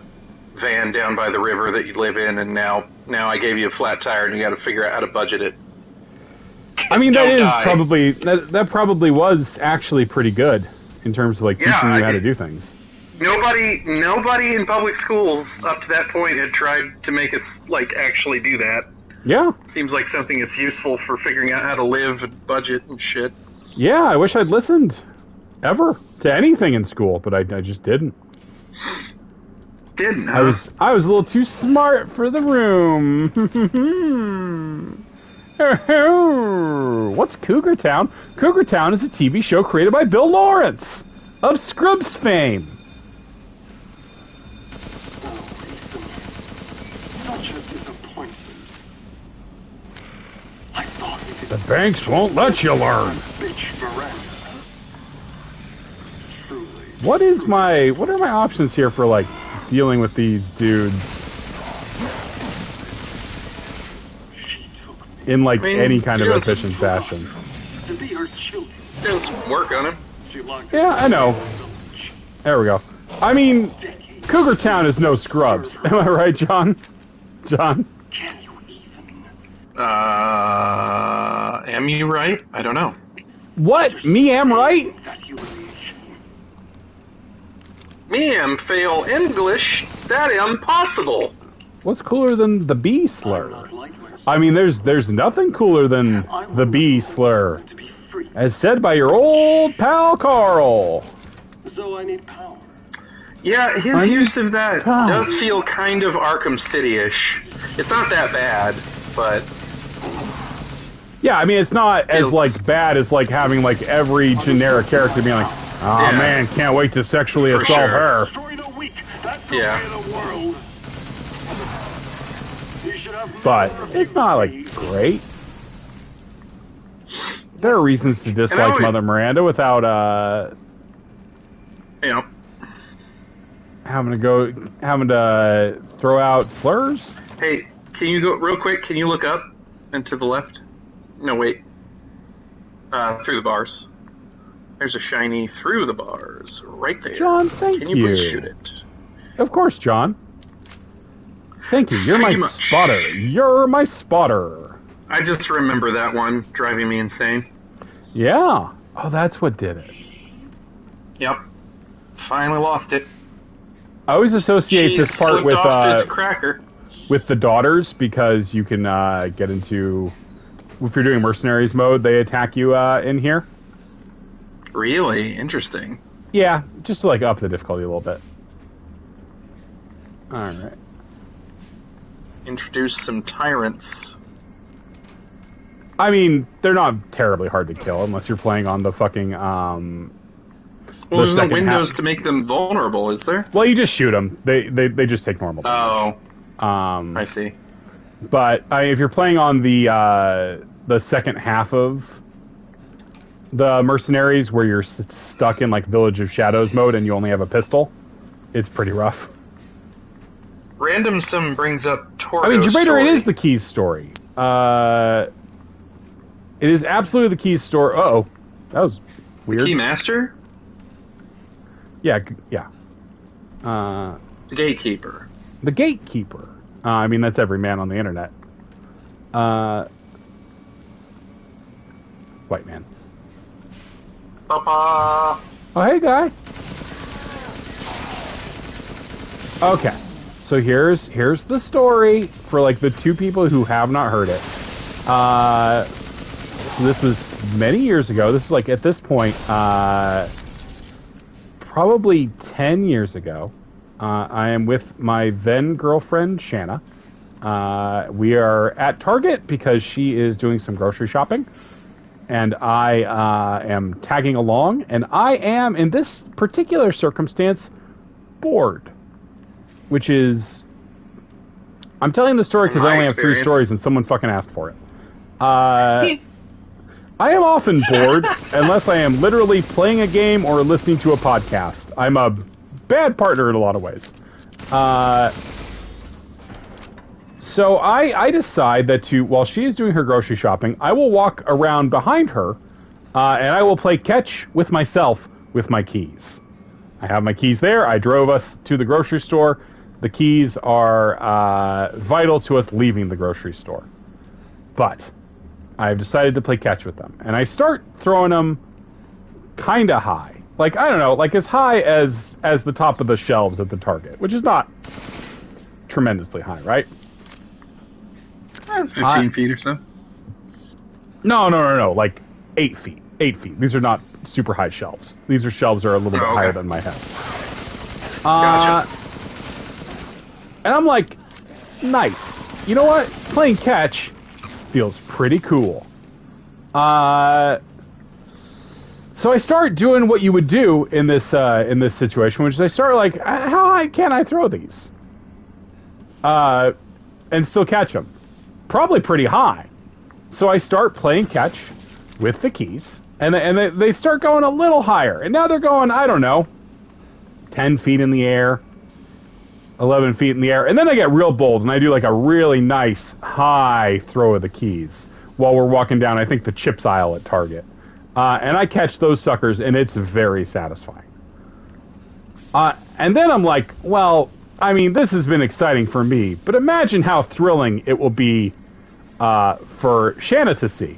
Speaker 2: van down by the river that you live in, and now I gave you a flat tire and you got to figure out how to budget it.
Speaker 1: I mean,
Speaker 2: that
Speaker 1: probably was actually pretty good in terms of like teaching you how to do things.
Speaker 2: Nobody in public schools up to that point had tried to make us like actually do that.
Speaker 1: Yeah.
Speaker 2: Seems like something that's useful for figuring out how to live and budget and shit.
Speaker 1: Yeah, I wish I'd listened ever to anything in school, but I just didn't.
Speaker 2: Didn't, huh?
Speaker 1: I was a little too smart for the room. What's Cougar Town? Cougar Town is a TV show created by Bill Lawrence of Scrubs fame.
Speaker 3: Such a disappointment. I thought
Speaker 1: The banks won't let you learn.
Speaker 3: bitch Miranda. Truly.
Speaker 1: What are my options here for like dealing with these dudes in like any kind of efficient fashion?
Speaker 3: To be her children.
Speaker 2: Doing some work on him.
Speaker 3: She locked
Speaker 1: Yeah, I know. There we go. I mean, Cougar Town is no Scrubs. Am I right, John? John?
Speaker 3: Can you even?
Speaker 2: Am you right? I don't know.
Speaker 1: What? Me am right?
Speaker 3: That humiliation.
Speaker 2: Me am fail English. That impossible.
Speaker 1: What's cooler than the B slur?
Speaker 3: Not like myself.
Speaker 1: I mean, there's nothing cooler than the B slur,
Speaker 3: To be free.
Speaker 1: as said by your old pal Carl.
Speaker 3: So I need power.
Speaker 2: Yeah, his
Speaker 1: I
Speaker 2: use of that
Speaker 1: God.
Speaker 2: does feel kind of Arkham City-ish. It's not that bad, but
Speaker 1: Yeah, I mean, it's not as
Speaker 2: Feels-
Speaker 1: like bad as like having like every generic character being like, oh
Speaker 2: Yeah.
Speaker 1: man, can't wait to sexually
Speaker 2: For
Speaker 1: assault
Speaker 2: sure.
Speaker 1: her.
Speaker 3: Destroy the weak. That's the
Speaker 2: Yeah.
Speaker 3: way of the world. You should have
Speaker 1: But
Speaker 3: never
Speaker 1: it's not like great. There are reasons to dislike
Speaker 2: always-
Speaker 1: Mother Miranda without
Speaker 2: you know,
Speaker 1: having to throw out slurs.
Speaker 2: hey, can you go real quick? Can you look up and to the left? No, wait. Through the bars. There's a shiny through the bars right there.
Speaker 1: John, thank
Speaker 2: Can you please shoot it?
Speaker 1: Of course, John. Thank you. You're
Speaker 2: Thank
Speaker 1: my
Speaker 2: you much.
Speaker 1: spotter. You're my spotter.
Speaker 2: I just remember that one driving me insane.
Speaker 1: Yeah. Oh, that's what did it.
Speaker 2: Yep. Finally lost it.
Speaker 1: I always associate
Speaker 2: She
Speaker 1: this part
Speaker 2: slipped
Speaker 1: with
Speaker 2: off this cracker.
Speaker 1: with the daughters because you can get into, if you're doing mercenaries mode, they attack you in here.
Speaker 2: Really interesting.
Speaker 1: Yeah, just to like up the difficulty a little bit. All right.
Speaker 2: Introduce some tyrants.
Speaker 1: I mean, they're not terribly hard to kill unless you're playing on the fucking
Speaker 2: Well,
Speaker 1: the
Speaker 2: there's no
Speaker 1: second
Speaker 2: windows
Speaker 1: half.
Speaker 2: to make them vulnerable, is there?
Speaker 1: Well, you just shoot them. They just take normal damage.
Speaker 2: Oh,
Speaker 1: I
Speaker 2: I see.
Speaker 1: But if you're playing on the second half of the mercenaries, where you're stuck in like Village of Shadows mode and you only have a pistol, it's pretty rough.
Speaker 2: Random Sim brings up Torgo
Speaker 1: I mean, Jabrader,
Speaker 2: story.
Speaker 1: it is the Keys story. It is absolutely the Keys story. Uh-oh. That was Weird.
Speaker 2: The Keymaster?
Speaker 1: Yeah, yeah.
Speaker 2: The Gatekeeper.
Speaker 1: The Gatekeeper. I mean, that's every man on the internet. White man.
Speaker 2: Papa.
Speaker 1: Oh, hey, guy. Okay, so here's the story for like the two people who have not heard it. So this was many years ago. This is like at this point, probably 10 years ago. I am with my then girlfriend Shanna. We are at Target because she is doing some grocery shopping, and I am tagging along. And I am, in this particular circumstance, bored. Which is... I'm telling the story because I only have 3 stories and someone fucking asked for it. I am often bored unless I am literally playing a game or listening to a podcast. I'm a bad partner in a lot of ways. So I decide that while she is doing her grocery shopping, I will walk around behind her and I will play catch with myself with my keys. I have my keys there. I drove us to the grocery store. The keys are vital to us leaving the grocery store. But I've decided to play catch with them. And I start throwing them kind of high. Like, I don't know, like as high as the top of the shelves at the Target, which is not tremendously high, right?
Speaker 2: 15 feet or so.
Speaker 1: No, like 8 feet. 8 feet. These are not super high shelves. These are shelves that are a little bit higher than my head.
Speaker 2: Gotcha.
Speaker 1: And I'm like, nice. You know what? Playing catch feels pretty cool. So I start doing what you would do in this situation, which is I start like, how high can I throw these? And still catch them. Probably pretty high. So I start playing catch with the keys, and they start going a little higher. And now they're going, I don't know, 10 feet in the air, 11 feet in the air. And then I get real bold, and I do like a really nice high throw of the keys while we're walking down, I think, the chips aisle at Target. And I catch those suckers, and it's very satisfying. And then I'm like, well, I mean, this has been exciting for me, but imagine how thrilling it will be for Shanna to see.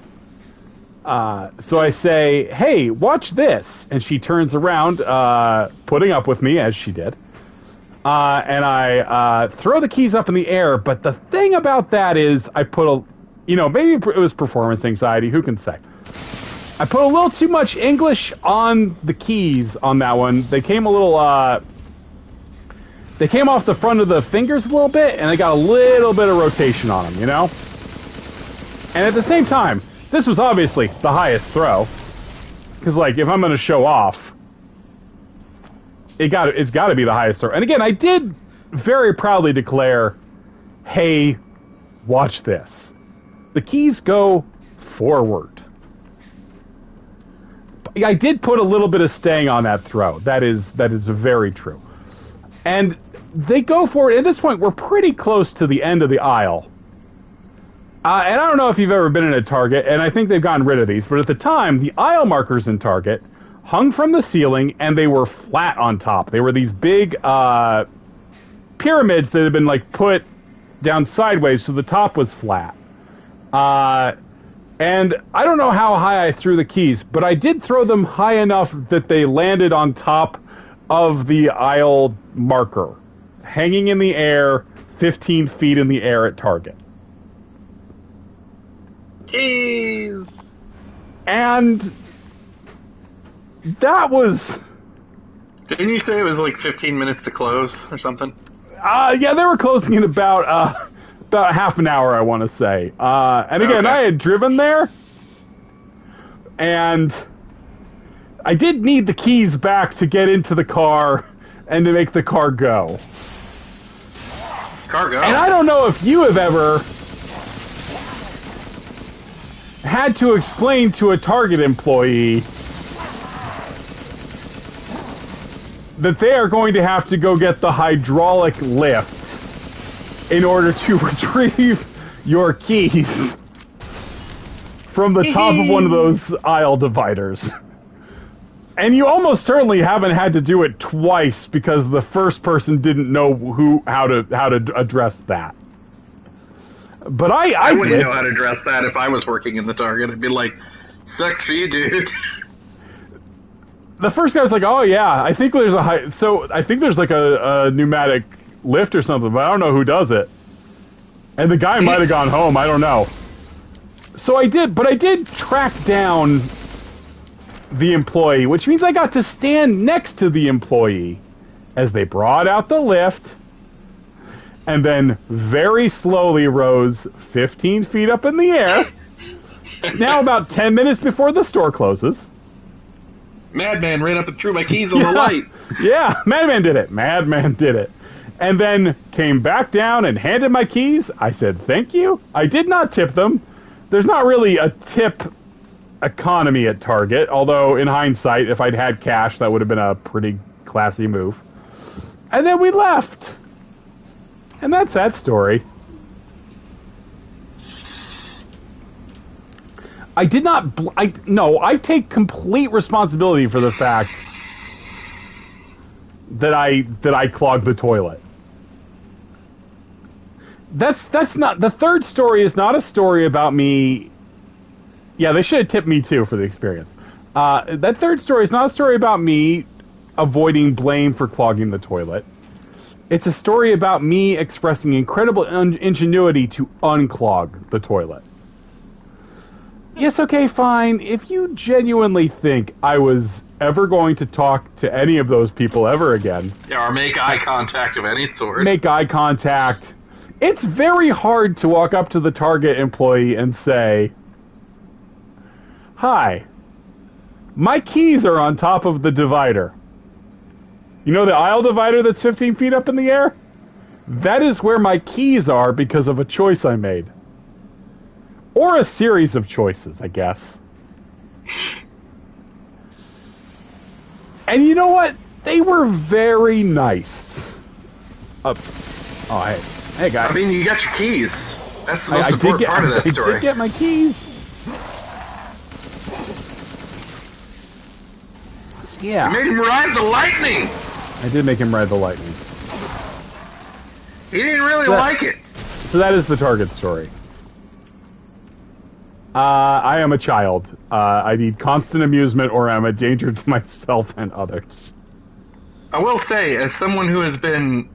Speaker 1: So I say, hey, watch this. And she turns around, putting up with me, as she did. And I throw the keys up in the air, but the thing about that is I put maybe it was performance anxiety, who can say? I put a little too much English on the keys on that one. They came a little, they came off the front of the fingers a little bit, and they got a little bit of rotation on them, you know? And at the same time, this was obviously the highest throw. Because, like, if I'm going to show off, it's got to be the highest throw. And again, I did very proudly declare, hey, watch this. The keys go forward. I did put a little bit of staying on that throw. That is very true. And they go forward. At this point, we're pretty close to the end of the aisle. And I don't know if you've ever been in a Target, and I think they've gotten rid of these, but at the time, the aisle markers in Target hung from the ceiling, and they were flat on top. They were these big pyramids that had been like put down sideways, so the top was flat. And I don't know how high I threw the keys, but I did throw them high enough that they landed on top of the aisle marker, hanging in the air, 15 feet in the air at Target.
Speaker 2: Keys!
Speaker 1: And that was...
Speaker 2: Didn't you say it was like 15 minutes to close or something?
Speaker 1: Yeah, they were closing in about half an hour, I want to say. And again,
Speaker 2: Okay.
Speaker 1: I had driven there, and I did need the keys back to get into the car and to make the car go.
Speaker 2: Cargo.
Speaker 1: And I don't know if you have ever had to explain to a Target employee that they are going to have to go get the hydraulic lift in order to retrieve your keys from the top of one of those aisle dividers. And you almost certainly haven't had to do it twice because the first person didn't know how to address that. But I
Speaker 2: wouldn't
Speaker 1: did.
Speaker 2: know how to address that if I was working in the Target. I'd be like, sucks for you, dude.
Speaker 1: The first guy was like, "Oh yeah, I think there's like a pneumatic lift or something, but I don't know who does it." And the guy might have gone home. I don't know. So I did track down the employee, which means I got to stand next to the employee as they brought out the lift, and then very slowly rose 15 feet up in the air. Now about 10 minutes before the store closes.
Speaker 2: Madman ran up and threw my keys on the light.
Speaker 1: Yeah, Madman did it. And then came back down and handed my keys. I said, thank you. I did not tip them. There's not really a tip economy at Target, although in hindsight, if I'd had cash, that would have been a pretty classy move. And then we left. And that's that story. I did not... I take complete responsibility for the fact that I clogged the toilet. That's not... The third story is not a story about me... Yeah, they should have tipped me, too, for the experience. That third story is not a story about me avoiding blame for clogging the toilet. It's a story about me expressing incredible ingenuity to unclog the toilet. Yes, okay, fine. If you genuinely think I was ever going to talk to any of those people ever again...
Speaker 2: Yeah, or make eye contact of any sort.
Speaker 1: Make eye contact. It's very hard to walk up to the Target employee and say, "Hi, my keys are on top of the divider. You know the aisle divider that's 15 feet up in the air? That is where my keys are because of a choice I made." Or a series of choices, I guess. And you know what? They were very nice. Hey, guys.
Speaker 2: I mean, you got your keys. That's the most important part of that story.
Speaker 1: I did get my keys. Yeah.
Speaker 2: You made him ride the lightning!
Speaker 1: I did make him ride the lightning.
Speaker 2: He didn't really like it.
Speaker 1: So that is the Target story. I am a child. I need constant amusement or I'm a danger to myself and others.
Speaker 2: I will say, as someone who has been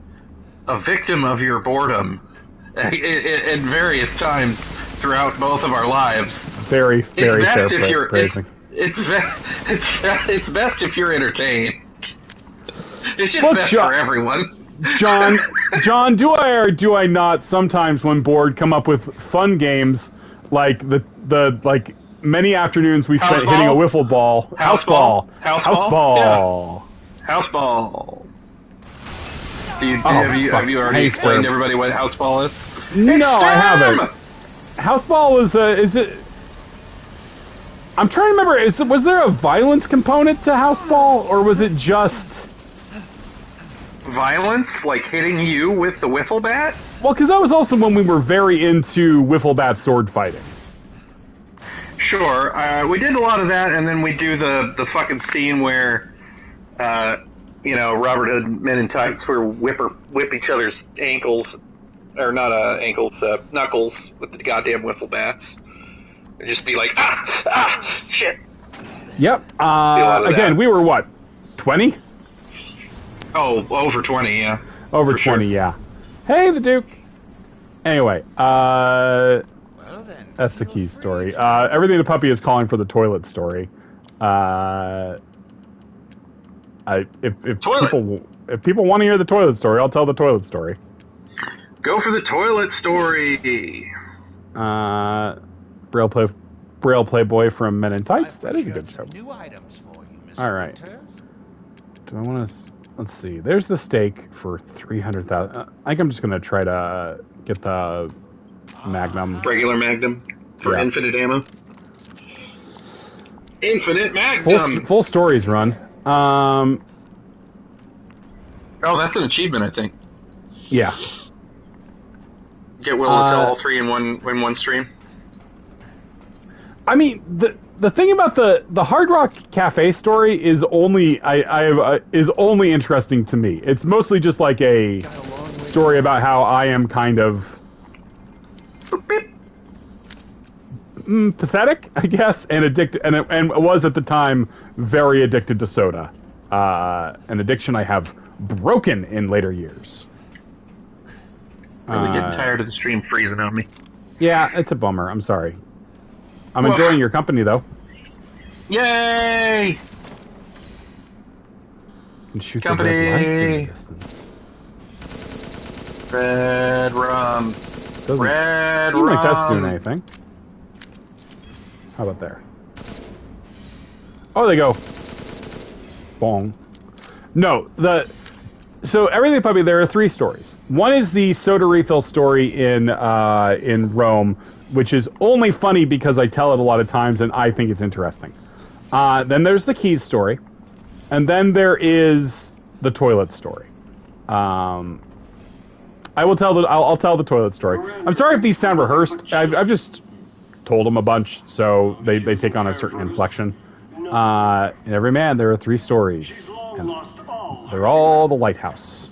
Speaker 2: a victim of your boredom at various times throughout both of our lives,
Speaker 1: very
Speaker 2: best if you're
Speaker 1: phrasing.
Speaker 2: It's best if you're entertained. It's just best for everyone.
Speaker 1: John, do I or do I not sometimes when bored come up with fun games like the many afternoons we spent hitting a wiffle ball. House ball.
Speaker 2: Yeah. House ball. Have you already explained to everybody what house ball is?
Speaker 1: No, I haven't. House ball is it? I'm trying to remember. Was there a violence component to house ball, or was it just
Speaker 2: violence, like hitting you with the wiffle bat?
Speaker 1: Well, because that was also when we were very into wiffle bat sword fighting.
Speaker 2: Sure, we did a lot of that, and then we do the fucking scene where, Robert Hood Men in Tights, where whip each other's ankles, or not ankles, knuckles with the goddamn wiffle bats, and just be like, shit.
Speaker 1: Yep. Again, we were what, 20?
Speaker 2: Oh, over 20, yeah.
Speaker 1: Over 20, sure. Yeah. Hey, the Duke. Anyway, that's the key story. Everything the Puppy is calling for the toilet story. If people want to hear the toilet story, I'll tell the toilet story.
Speaker 2: Go for the toilet story.
Speaker 1: Braille Playboy from Men in Tights. That is a good show.
Speaker 4: New items for you, Mr.
Speaker 1: All right. Do I want to? Let's see. There's the steak for 300,000. I think I'm just gonna try to get the Magnum.
Speaker 2: Regular Magnum for infinite ammo. Infinite Magnum.
Speaker 1: Full stories run.
Speaker 2: Oh, that's an achievement, I think.
Speaker 1: Yeah.
Speaker 2: Get Will to tell all three in one stream.
Speaker 1: I mean, the thing about the Hard Rock Cafe story is only is only interesting to me. It's mostly just like a story about how I am kind of pathetic, I guess, and addicted, and was at the time very addicted to soda, an addiction I have broken in later years.
Speaker 2: Really getting tired of the stream freezing on me.
Speaker 1: Yeah, it's a bummer. I'm sorry. I'm enjoying your company, though.
Speaker 2: Yay!
Speaker 1: And shoot
Speaker 2: Company.
Speaker 1: the red lights in the distance.
Speaker 2: Red rum.
Speaker 1: Doesn't
Speaker 2: Red
Speaker 1: seem like that's
Speaker 2: rum.
Speaker 1: doing anything. How about there? Oh, they go. Bong. No, so Everything Puppy, there are 3 stories. One is the soda refill story in Rome, which is only funny because I tell it a lot of times and I think it's interesting. Then there's the Keys story, and then there is the toilet story. I'll tell the toilet story. I'm sorry if these sound rehearsed. I've just told them a bunch, so they take on a certain inflection. In every man, there are 3 stories, and they're all the lighthouse.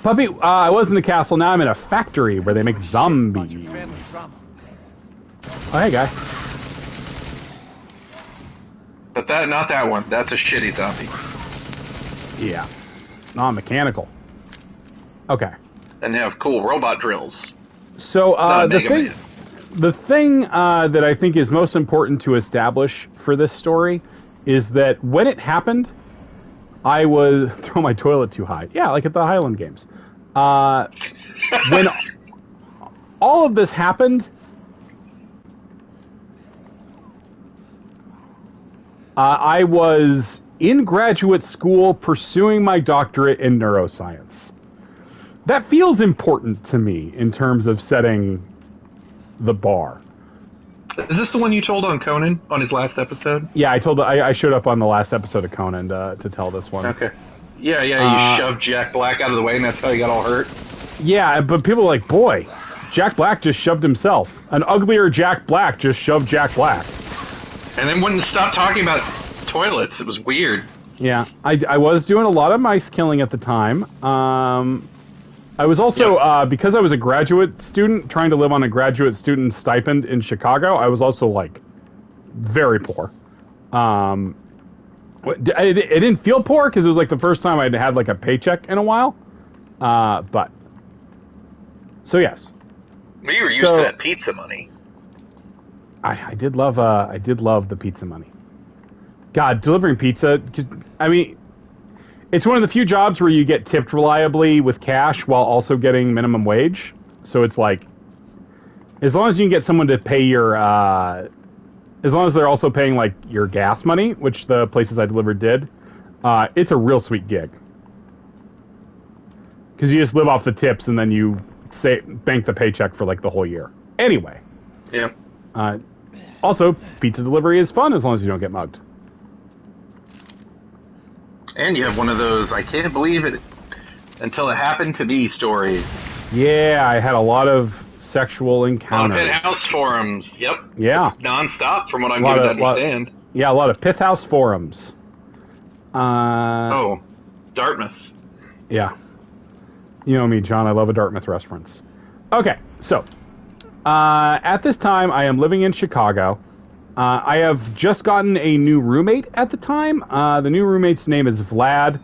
Speaker 1: Puppy, I was in the castle, now I'm in a factory where they make zombies. Oh, hey, guy.
Speaker 2: But not that one. That's a shitty zombie.
Speaker 1: Yeah. Non-mechanical. Okay.
Speaker 2: And they have cool robot drills.
Speaker 1: So,
Speaker 2: not a
Speaker 1: the
Speaker 2: Mega
Speaker 1: thing...
Speaker 2: Man.
Speaker 1: The thing that I think is most important to establish for this story is that when it happened, I was throw my toilet too high. Yeah, like at the Highland Games. When all of this happened, I was in graduate school pursuing my doctorate in neuroscience. That feels important to me in terms of setting the bar.
Speaker 2: Is this the one you told on Conan on his last episode?
Speaker 1: Yeah, I showed up on the last episode of Conan to tell this one.
Speaker 2: Okay. Yeah, you shoved Jack Black out of the way, and that's how he got all hurt.
Speaker 1: Yeah, but people are like, boy, Jack Black just shoved himself. An uglier Jack Black just shoved Jack Black.
Speaker 2: And then wouldn't stop talking about toilets. It was weird.
Speaker 1: Yeah, I was doing a lot of mice killing at the time. I was also, because I was a graduate student, trying to live on a graduate student stipend in Chicago, I was also, like, very poor. It didn't feel poor, because it was, like, the first time I'd had, like, a paycheck in a while. But... So, yes.
Speaker 2: We were used to that pizza money.
Speaker 1: I did love the pizza money. God, delivering pizza, I mean... It's one of the few jobs where you get tipped reliably with cash while also getting minimum wage. So it's like, as long as you can get someone to pay your, as long as they're also paying like your gas money, which the places I delivered did, it's a real sweet gig. Because you just live off the tips and then you bank the paycheck for like the whole year. Anyway.
Speaker 2: Yeah.
Speaker 1: Also, pizza delivery is fun as long as you don't get mugged.
Speaker 2: And you have one of those, I can't believe it until it happened to me stories.
Speaker 1: Yeah, I had a lot of sexual encounters.
Speaker 2: A lot of pit house forums. Yep.
Speaker 1: Yeah.
Speaker 2: It's non-stop from what I'm getting to understand.
Speaker 1: Yeah, a lot of Pith House forums.
Speaker 2: Dartmouth.
Speaker 1: Yeah. You know me, John. I love a Dartmouth reference. Okay, so at this time, I am living in Chicago. I have just gotten a new roommate at the time. The new roommate's name is Vlad.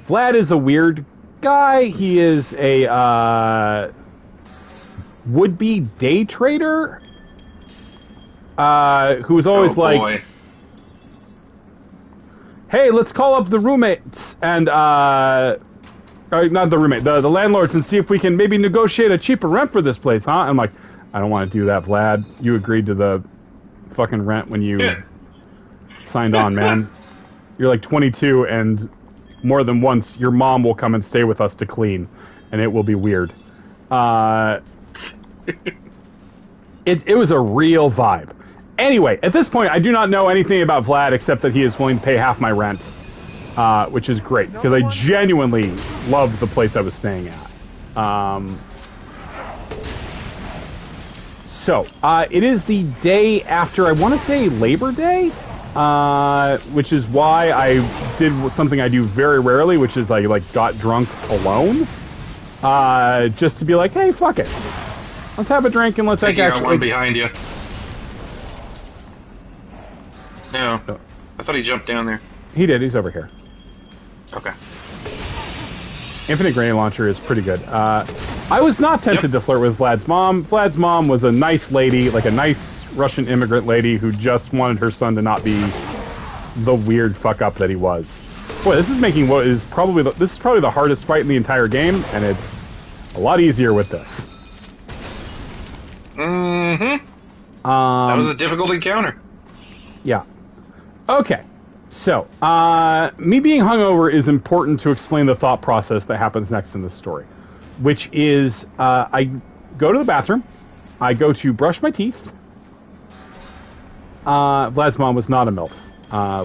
Speaker 1: Vlad is a weird guy. He is a would-be day trader who is always like, hey, let's call up the roommates and not the roommate, the landlords, and see if we can maybe negotiate a cheaper rent for this place, huh? I'm like, I don't want to do that, Vlad. You agreed to the fucking rent when you signed on, man. You're like 22, and more than once your mom will come and stay with us to clean, and it will be weird. It was a real vibe. Anyway, at this point, I do not know anything about Vlad except that he is willing to pay half my rent, which is great, because I genuinely loved the place I was staying at. So, it is the day after, I want to say Labor Day, which is why I did something I do very rarely, which is I got drunk alone, just to be like, hey, fuck it, let's have a drink and let's
Speaker 2: actually. One behind you. No, I thought he jumped down there.
Speaker 1: He did. He's over here.
Speaker 2: Okay.
Speaker 1: Infinite grenade launcher is pretty good. I was not tempted to flirt with Vlad's mom. Vlad's mom was a nice lady, like a nice Russian immigrant lady who just wanted her son to not be the weird fuck up that he was. Boy, this is making what is probably the hardest fight in the entire game, and it's a lot easier with this.
Speaker 2: Mm-hmm. That was a difficult encounter.
Speaker 1: Yeah. Okay. So, me being hungover is important to explain the thought process that happens next in this story, which is I go to the bathroom, I go to brush my teeth. Vlad's mom was not a MILF.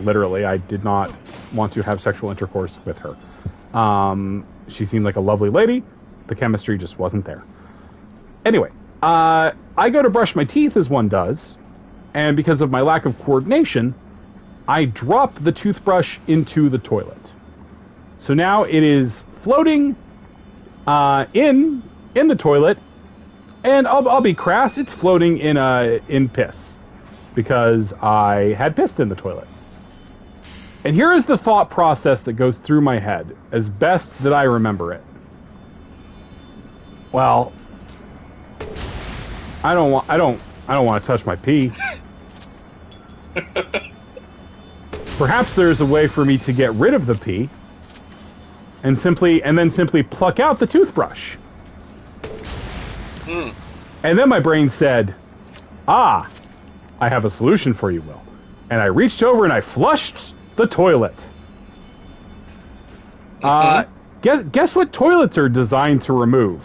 Speaker 1: Literally, I did not want to have sexual intercourse with her. She seemed like a lovely lady. The chemistry just wasn't there. Anyway, I go to brush my teeth as one does, and because of my lack of coordination, I dropped the toothbrush into the toilet. So now it is floating in the toilet, and I'll be crass, it's floating in piss, because I had pissed in the toilet. And here is the thought process that goes through my head, as best that I remember it. Well, I don't want to touch my pee. Perhaps there's a way for me to get rid of the pee and then simply pluck out the toothbrush. And then my brain said, I have a solution for you, Will. And I reached over and I flushed the toilet. Guess what toilets are designed to remove?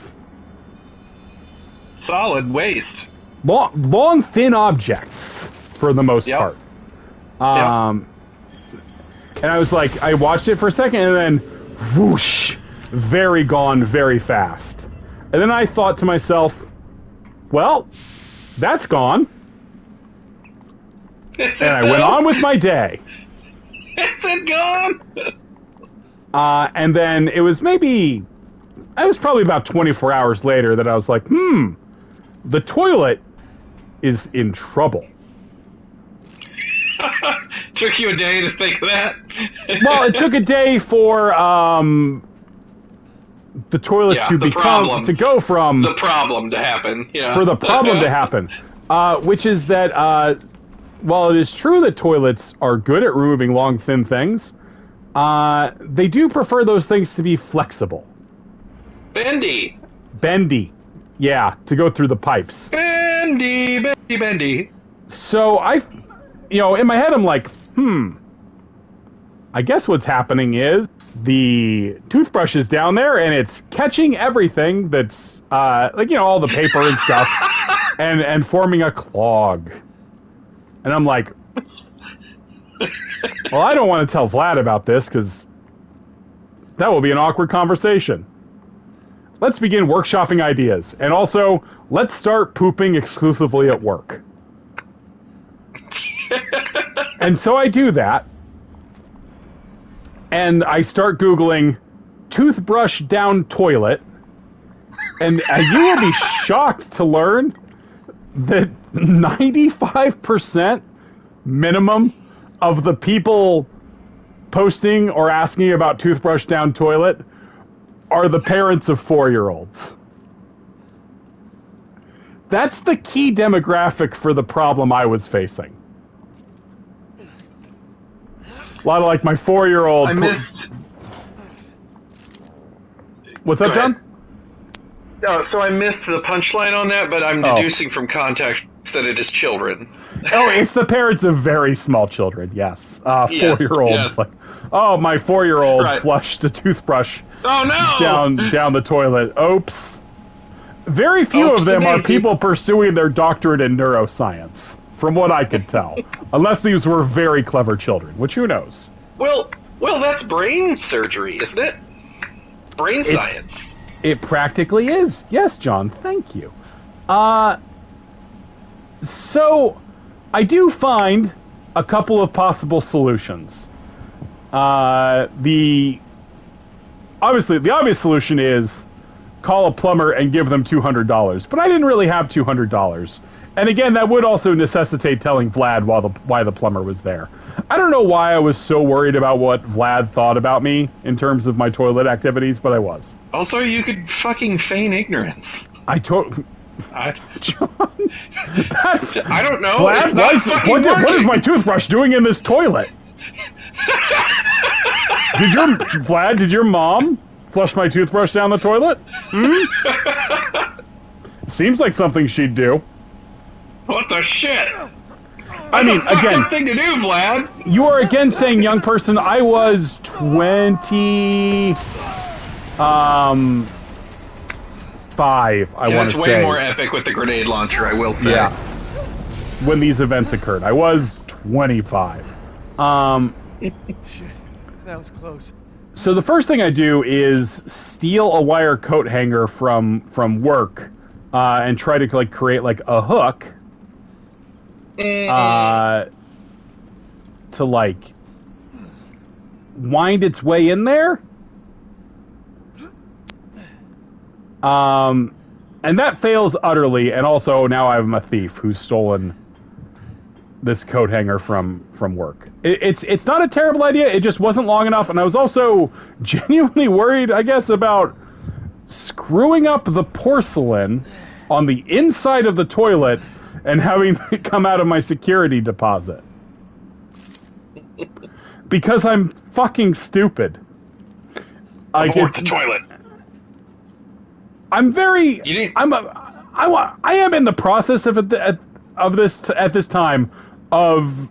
Speaker 2: Solid waste.
Speaker 1: Long, thin objects, for the most part. And I was like, I watched it for a second, and then, whoosh, very gone, very fast. And then I thought to myself, well, that's gone. And I went on with my day.
Speaker 2: Is it gone?
Speaker 1: And then it was probably about 24 hours later that I was like, the toilet is in trouble.
Speaker 2: Took you a day to think of that?
Speaker 1: Well, it took a day for the toilet to go from
Speaker 2: the problem to happen. Yeah.
Speaker 1: For the problem to happen, which is that while it is true that toilets are good at removing long, thin things, they do prefer those things to be flexible.
Speaker 2: Bendy.
Speaker 1: Yeah, to go through the pipes.
Speaker 2: Bendy.
Speaker 1: So in my head, I'm like, I guess what's happening is the toothbrush is down there and it's catching everything that's, all the paper and stuff and forming a clog. And I'm like, well, I don't want to tell Vlad about this because that will be an awkward conversation. Let's begin workshopping ideas. And also, let's start pooping exclusively at work. And so I do that. And I start Googling toothbrush down toilet. And you will be shocked to learn that 95% minimum of the people posting or asking about toothbrush down toilet are the parents of 4-year-olds. That's the key demographic for the problem I was facing. A lot of my 4-year-old...
Speaker 2: I missed...
Speaker 1: What's up, John?
Speaker 2: Oh, so I missed the punchline on that, but I'm deducing from context that it is children.
Speaker 1: Oh, it's the parents of very small children, yes. 4-year-olds.
Speaker 2: Yes.
Speaker 1: My 4-year-old flushed a toothbrush down the toilet. Oops. Very few of them are people pursuing their doctorate in neuroscience, from what I could tell. Unless these were very clever children, which who knows?
Speaker 2: Well, that's brain surgery, isn't it? Brain science.
Speaker 1: It practically is. Yes, John, thank you. So, I do find a couple of possible solutions. The obvious solution is call a plumber and give them $200. But I didn't really have $200. And again, that would also necessitate telling Vlad why the plumber was there. I don't know why I was so worried about what Vlad thought about me in terms of my toilet activities, but I was.
Speaker 2: Also, you could fucking feign ignorance.
Speaker 1: I
Speaker 2: John, I don't know.
Speaker 1: Vlad, what is my toothbrush doing in this toilet? Did your mom flush my toothbrush down the toilet? Seems like something she'd do.
Speaker 2: What the shit?
Speaker 1: I mean, again,
Speaker 2: thing to do, Vlad.
Speaker 1: You are again saying young person. I was 25. I want to say.
Speaker 2: That's way more epic with the grenade launcher, I will say.
Speaker 1: Yeah. When these events occurred, I was 25.
Speaker 4: Shit, that was close.
Speaker 1: So the first thing I do is steal a wire coat hanger from work, and try to create a hook. To wind its way in there. And that fails utterly, and also now I'm a thief who's stolen this coat hanger from work. It's not a terrible idea, it just wasn't long enough, and I was also genuinely worried, I guess, about screwing up the porcelain on the inside of the toilet and having it come out of my security deposit. Because I'm fucking stupid.
Speaker 2: Abort the toilet.
Speaker 1: I'm very... I am in the process of this at this time of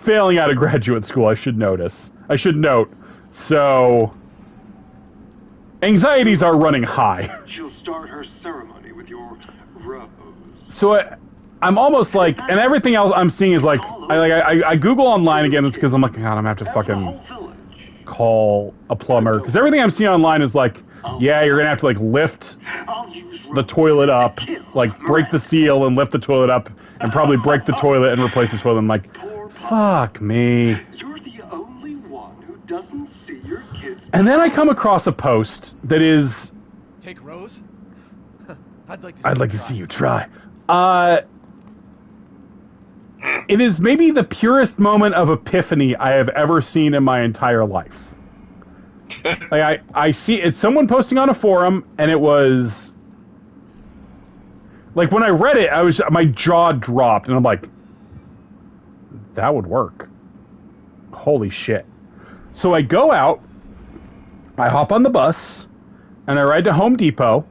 Speaker 1: failing out of graduate school, I should note. So... anxieties are running high.
Speaker 5: She'll start her ceremony with your rose.
Speaker 1: So I'm almost and everything else I'm seeing is I Google online again because I'm God, I'm gonna have to fucking call a plumber, because everything I'm seeing online is yeah, you're gonna have to lift the toilet up, break the seal and lift the toilet up, and probably break the toilet and replace the toilet. I'm fuck me.
Speaker 5: You're the only one who doesn't see your kids.
Speaker 1: And then I come across a post that is...
Speaker 4: Take Rose? I'd like to see you try.
Speaker 1: It is maybe the purest moment of epiphany I have ever seen in my entire life. I see it's someone posting on a forum, and it was when I read it, my jaw dropped, and I'm that would work. Holy shit. So I go out, I hop on the bus, and I ride to Home Depot,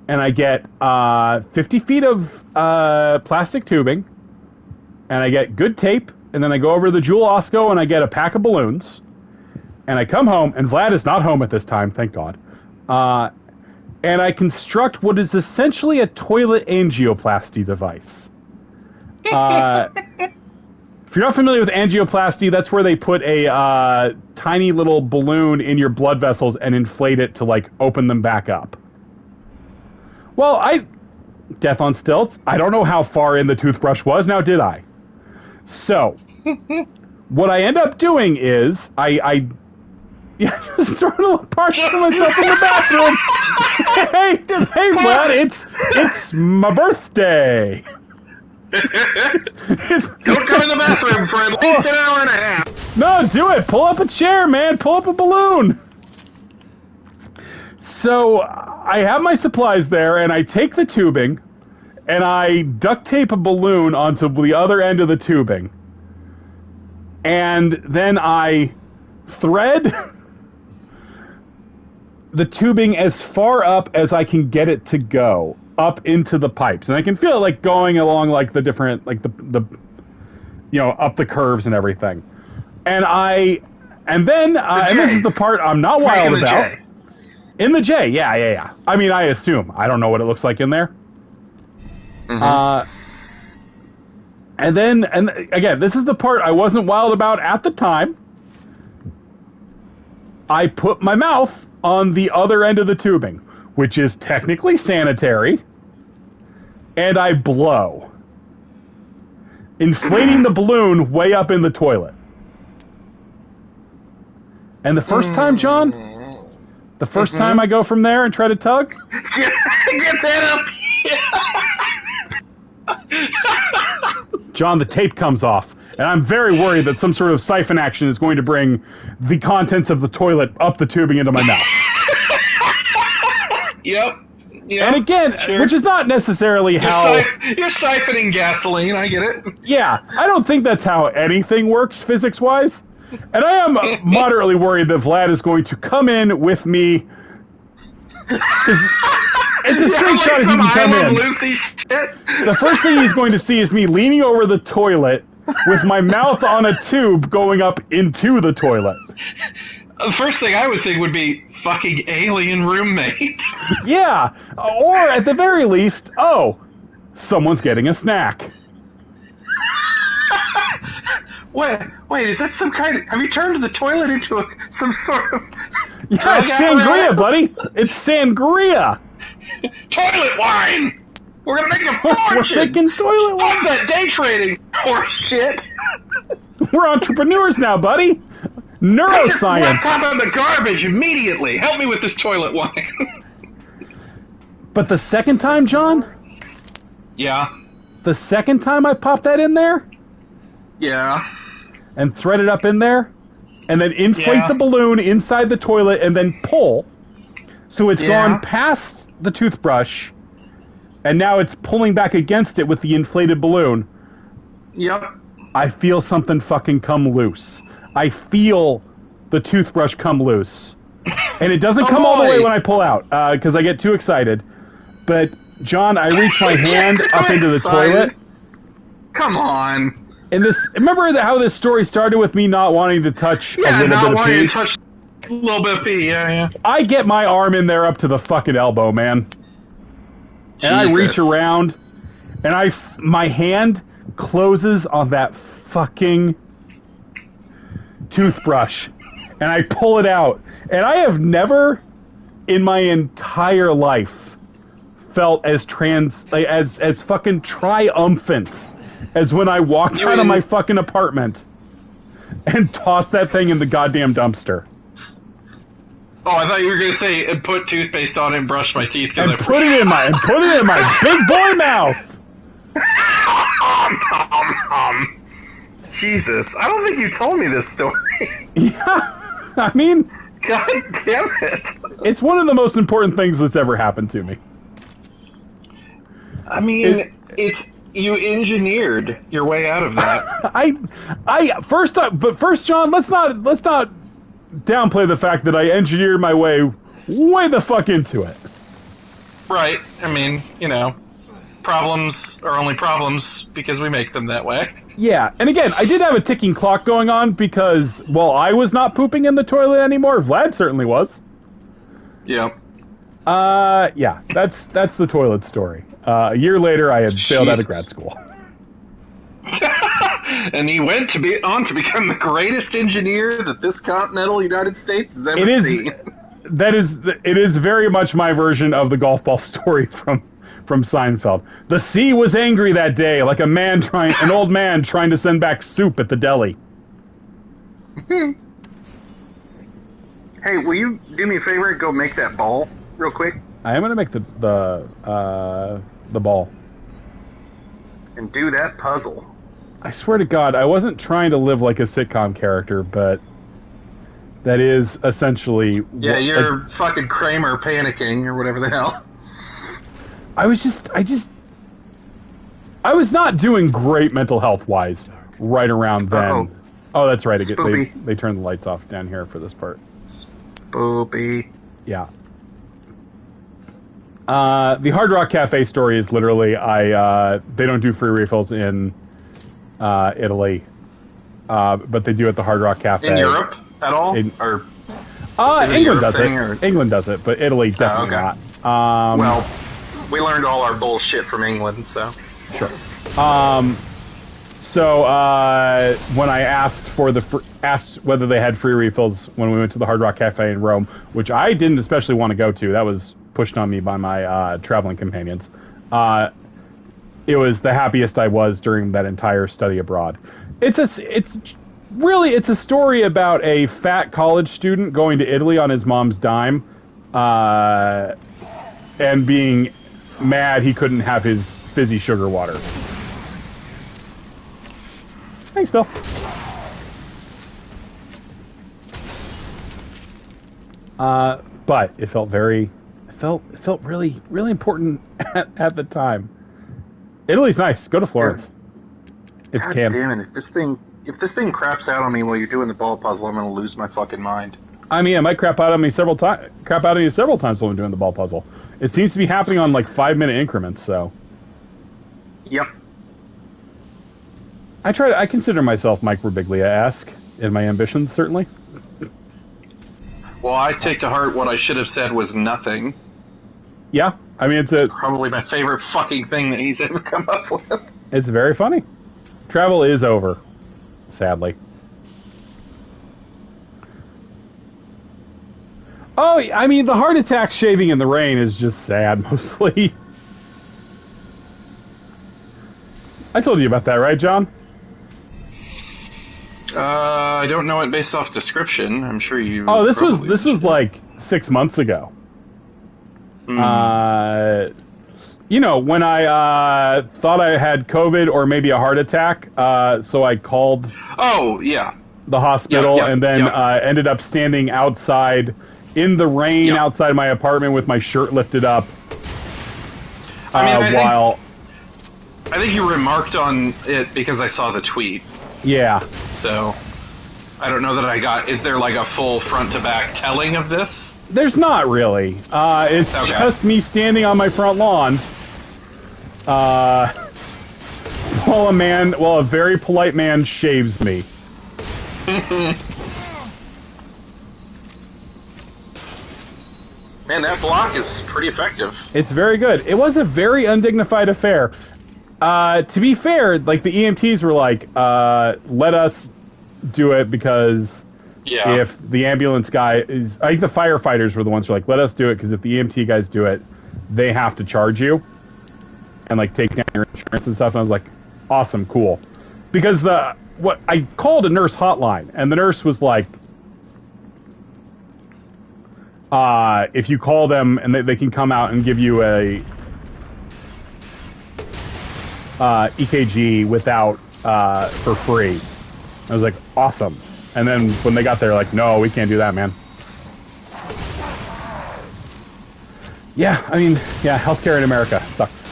Speaker 1: and I get 50 feet of plastic tubing, and I get good tape, and then I go over to the Jewel Osco, and I get a pack of balloons, and I come home, and Vlad is not home at this time, thank God, and I construct what is essentially a toilet angioplasty device. If you're not familiar with angioplasty, that's where they put a tiny little balloon in your blood vessels and inflate it to, open them back up. Well, death on stilts, I don't know how far in the toothbrush was, now did I? So, what I end up doing is, I just throwing a little party for myself in the bathroom. hey, Vlad, it's my birthday.
Speaker 2: Don't go in the bathroom for at least an hour and a half.
Speaker 1: No, do it. Pull up a chair, man. Pull up a balloon. So, I have my supplies there, and I take the tubing, and I duct tape a balloon onto the other end of the tubing. And then I thread the tubing as far up as I can get it to go, up into the pipes. And I can feel it going along the different, the up the curves and everything. And then this is the part I'm not wild about. In the J, yeah. I mean, I assume. I don't know what it looks like in there. Mm-hmm. And again, this is the part I wasn't wild about at the time. I put my mouth on the other end of the tubing, which is technically sanitary, and I blow. inflating the balloon way up in the toilet. And the first time, John, the first time I go from there and try to tug,
Speaker 2: Get that up!
Speaker 1: John, the tape comes off. And I'm very worried that some sort of siphon action is going to bring the contents of the toilet up the tubing into my mouth.
Speaker 2: Yep.
Speaker 1: And again,
Speaker 2: sure.
Speaker 1: which is not necessarily how...
Speaker 2: You're siphoning gasoline, I get it.
Speaker 1: Yeah, I don't think that's how anything works physics-wise. And I am moderately worried that Vlad is going to come in with me. It's a straight shot if he can come in.
Speaker 2: Lucy shit.
Speaker 1: The first thing he's going to see is me leaning over the toilet with my mouth on a tube going up into the toilet.
Speaker 2: The first thing I would think would be fucking alien roommate.
Speaker 1: Yeah, or at the very least, someone's getting a snack.
Speaker 2: Wait, is that some kind of... Have you turned the toilet into some sort of...
Speaker 1: Yeah, it's sangria, buddy. It's sangria.
Speaker 2: Toilet wine! We're gonna make a fortune!
Speaker 1: We're making toilet wine.
Speaker 2: Fuck that day trading horse shit!
Speaker 1: We're entrepreneurs now, buddy.
Speaker 2: Put your
Speaker 1: Neuroscience.
Speaker 2: laptop in the garbage immediately! Help me with this toilet wine.
Speaker 1: But the second time, John?
Speaker 2: Yeah.
Speaker 1: The second time I popped that in there
Speaker 2: Yeah.
Speaker 1: and thread it up in there and then inflate the balloon inside the toilet and then pull so it's gone past the toothbrush and now it's pulling back against it with the inflated balloon.
Speaker 2: Yep.
Speaker 1: I feel something fucking come loose. I feel the toothbrush come loose. And it doesn't come all the way when I pull out, because I get too excited. But, John, I reach my hand up into the toilet.
Speaker 2: Come on.
Speaker 1: And remember how this story started with me not wanting to touch a little bit of pee?
Speaker 2: Touch a little bit of pee, yeah.
Speaker 1: I get my arm in there up to the fucking elbow, man. And I reach around, and my hand closes on that fucking toothbrush, and I pull it out. And I have never, in my entire life, felt as fucking triumphant as when I walked out of my fucking apartment and tossed that thing in the goddamn dumpster.
Speaker 2: Oh, I thought you were gonna say and put toothpaste on it and brush my teeth.
Speaker 1: And put it in my big boy mouth.
Speaker 2: Jesus, I don't think you told me this story.
Speaker 1: Yeah, I mean,
Speaker 2: God damn it!
Speaker 1: It's one of the most important things that's ever happened to me.
Speaker 2: I mean, you engineered your way out of that.
Speaker 1: First, John, let's not downplay the fact that I engineered my way the fuck into it.
Speaker 2: Right. I mean, problems are only problems because we make them that way.
Speaker 1: Yeah, and again, I did have a ticking clock going on because while I was not pooping in the toilet anymore, Vlad certainly was.
Speaker 2: Yep.
Speaker 1: Yeah, that's the toilet story. A year later, I had failed out of grad school.
Speaker 2: And he went on to become the greatest engineer that this continental United States has ever seen.
Speaker 1: It is very much my version of the golf ball story from Seinfeld. The sea was angry that day, like an old man trying to send back soup at the deli.
Speaker 2: Hey, will you do me a favor and go make that ball real quick?
Speaker 1: I am going to make the ball.
Speaker 2: And do that puzzle.
Speaker 1: I swear to God, I wasn't trying to live like a sitcom character, but that is essentially...
Speaker 2: Yeah, you're fucking Kramer panicking or whatever the hell.
Speaker 1: I was not doing great mental health-wise right around then. Oh, that's right. They turned the lights off down here for this part.
Speaker 2: Spoopy.
Speaker 1: Yeah. The Hard Rock Cafe story is literally they don't do free refills in Italy, but they do at the Hard Rock Cafe.
Speaker 2: In Europe at all?
Speaker 1: England does it. England does it, but Italy definitely not.
Speaker 2: Well, we learned all our bullshit from England, so.
Speaker 1: Sure. So when I asked whether they had free refills when we went to the Hard Rock Cafe in Rome, which I didn't especially want to go to, that was pushed on me by my traveling companions. it was the happiest I was during that entire study abroad. It's a story about a fat college student going to Italy on his mom's dime, and being mad he couldn't have his fizzy sugar water. Thanks, Bill. But it felt really, really important at the time. Italy's nice. Go to Florence. If you can.
Speaker 2: Damn it! If this thing craps out on me while you're doing the ball puzzle, I'm gonna lose my fucking mind.
Speaker 1: I mean, it might crap out on me several times while I'm doing the ball puzzle. It seems to be happening on like 5-minute increments. So.
Speaker 2: Yep.
Speaker 1: I consider myself Mike Birbiglia-esque in my ambitions, certainly.
Speaker 2: Well, I take to heart what I should have said was nothing.
Speaker 1: Yeah, I mean, it's
Speaker 2: probably my favorite fucking thing that he's ever come up with.
Speaker 1: It's very funny. Travel is over, sadly. Oh, I mean, the heart attack shaving in the rain is just sad, mostly. I told you about that, right, John?
Speaker 2: I don't know it based off description. I'm sure you.
Speaker 1: Oh, this was like 6 months ago.
Speaker 2: Mm.
Speaker 1: You know, when I thought I had COVID or maybe a heart attack, so I called.
Speaker 2: Oh yeah.
Speaker 1: The hospital,
Speaker 2: yep,
Speaker 1: and then ended up standing outside in the rain outside my apartment with my shirt lifted up. I
Speaker 2: think you remarked on it because I saw the tweet.
Speaker 1: Yeah.
Speaker 2: So, I don't know that I got... Is there like a full front-to-back telling of this?
Speaker 1: There's not really. It's just me standing on my front lawn. While a very polite man shaves me.
Speaker 2: Man, that block is pretty effective.
Speaker 1: It's very good. It was a very undignified affair. To be fair, like the EMTs were like, let us do it because if the ambulance guy is... I think the firefighters were the ones who were like, let us do it because if the EMT guys do it, they have to charge you and like take down your insurance and stuff. And I was like, awesome, cool. Because I called a nurse hotline and the nurse was like, if you call them and they can come out and give you a EKG without for free. I was like, awesome. And then when they got there, like, no, we can't do that, man. Yeah, I mean, healthcare in America sucks.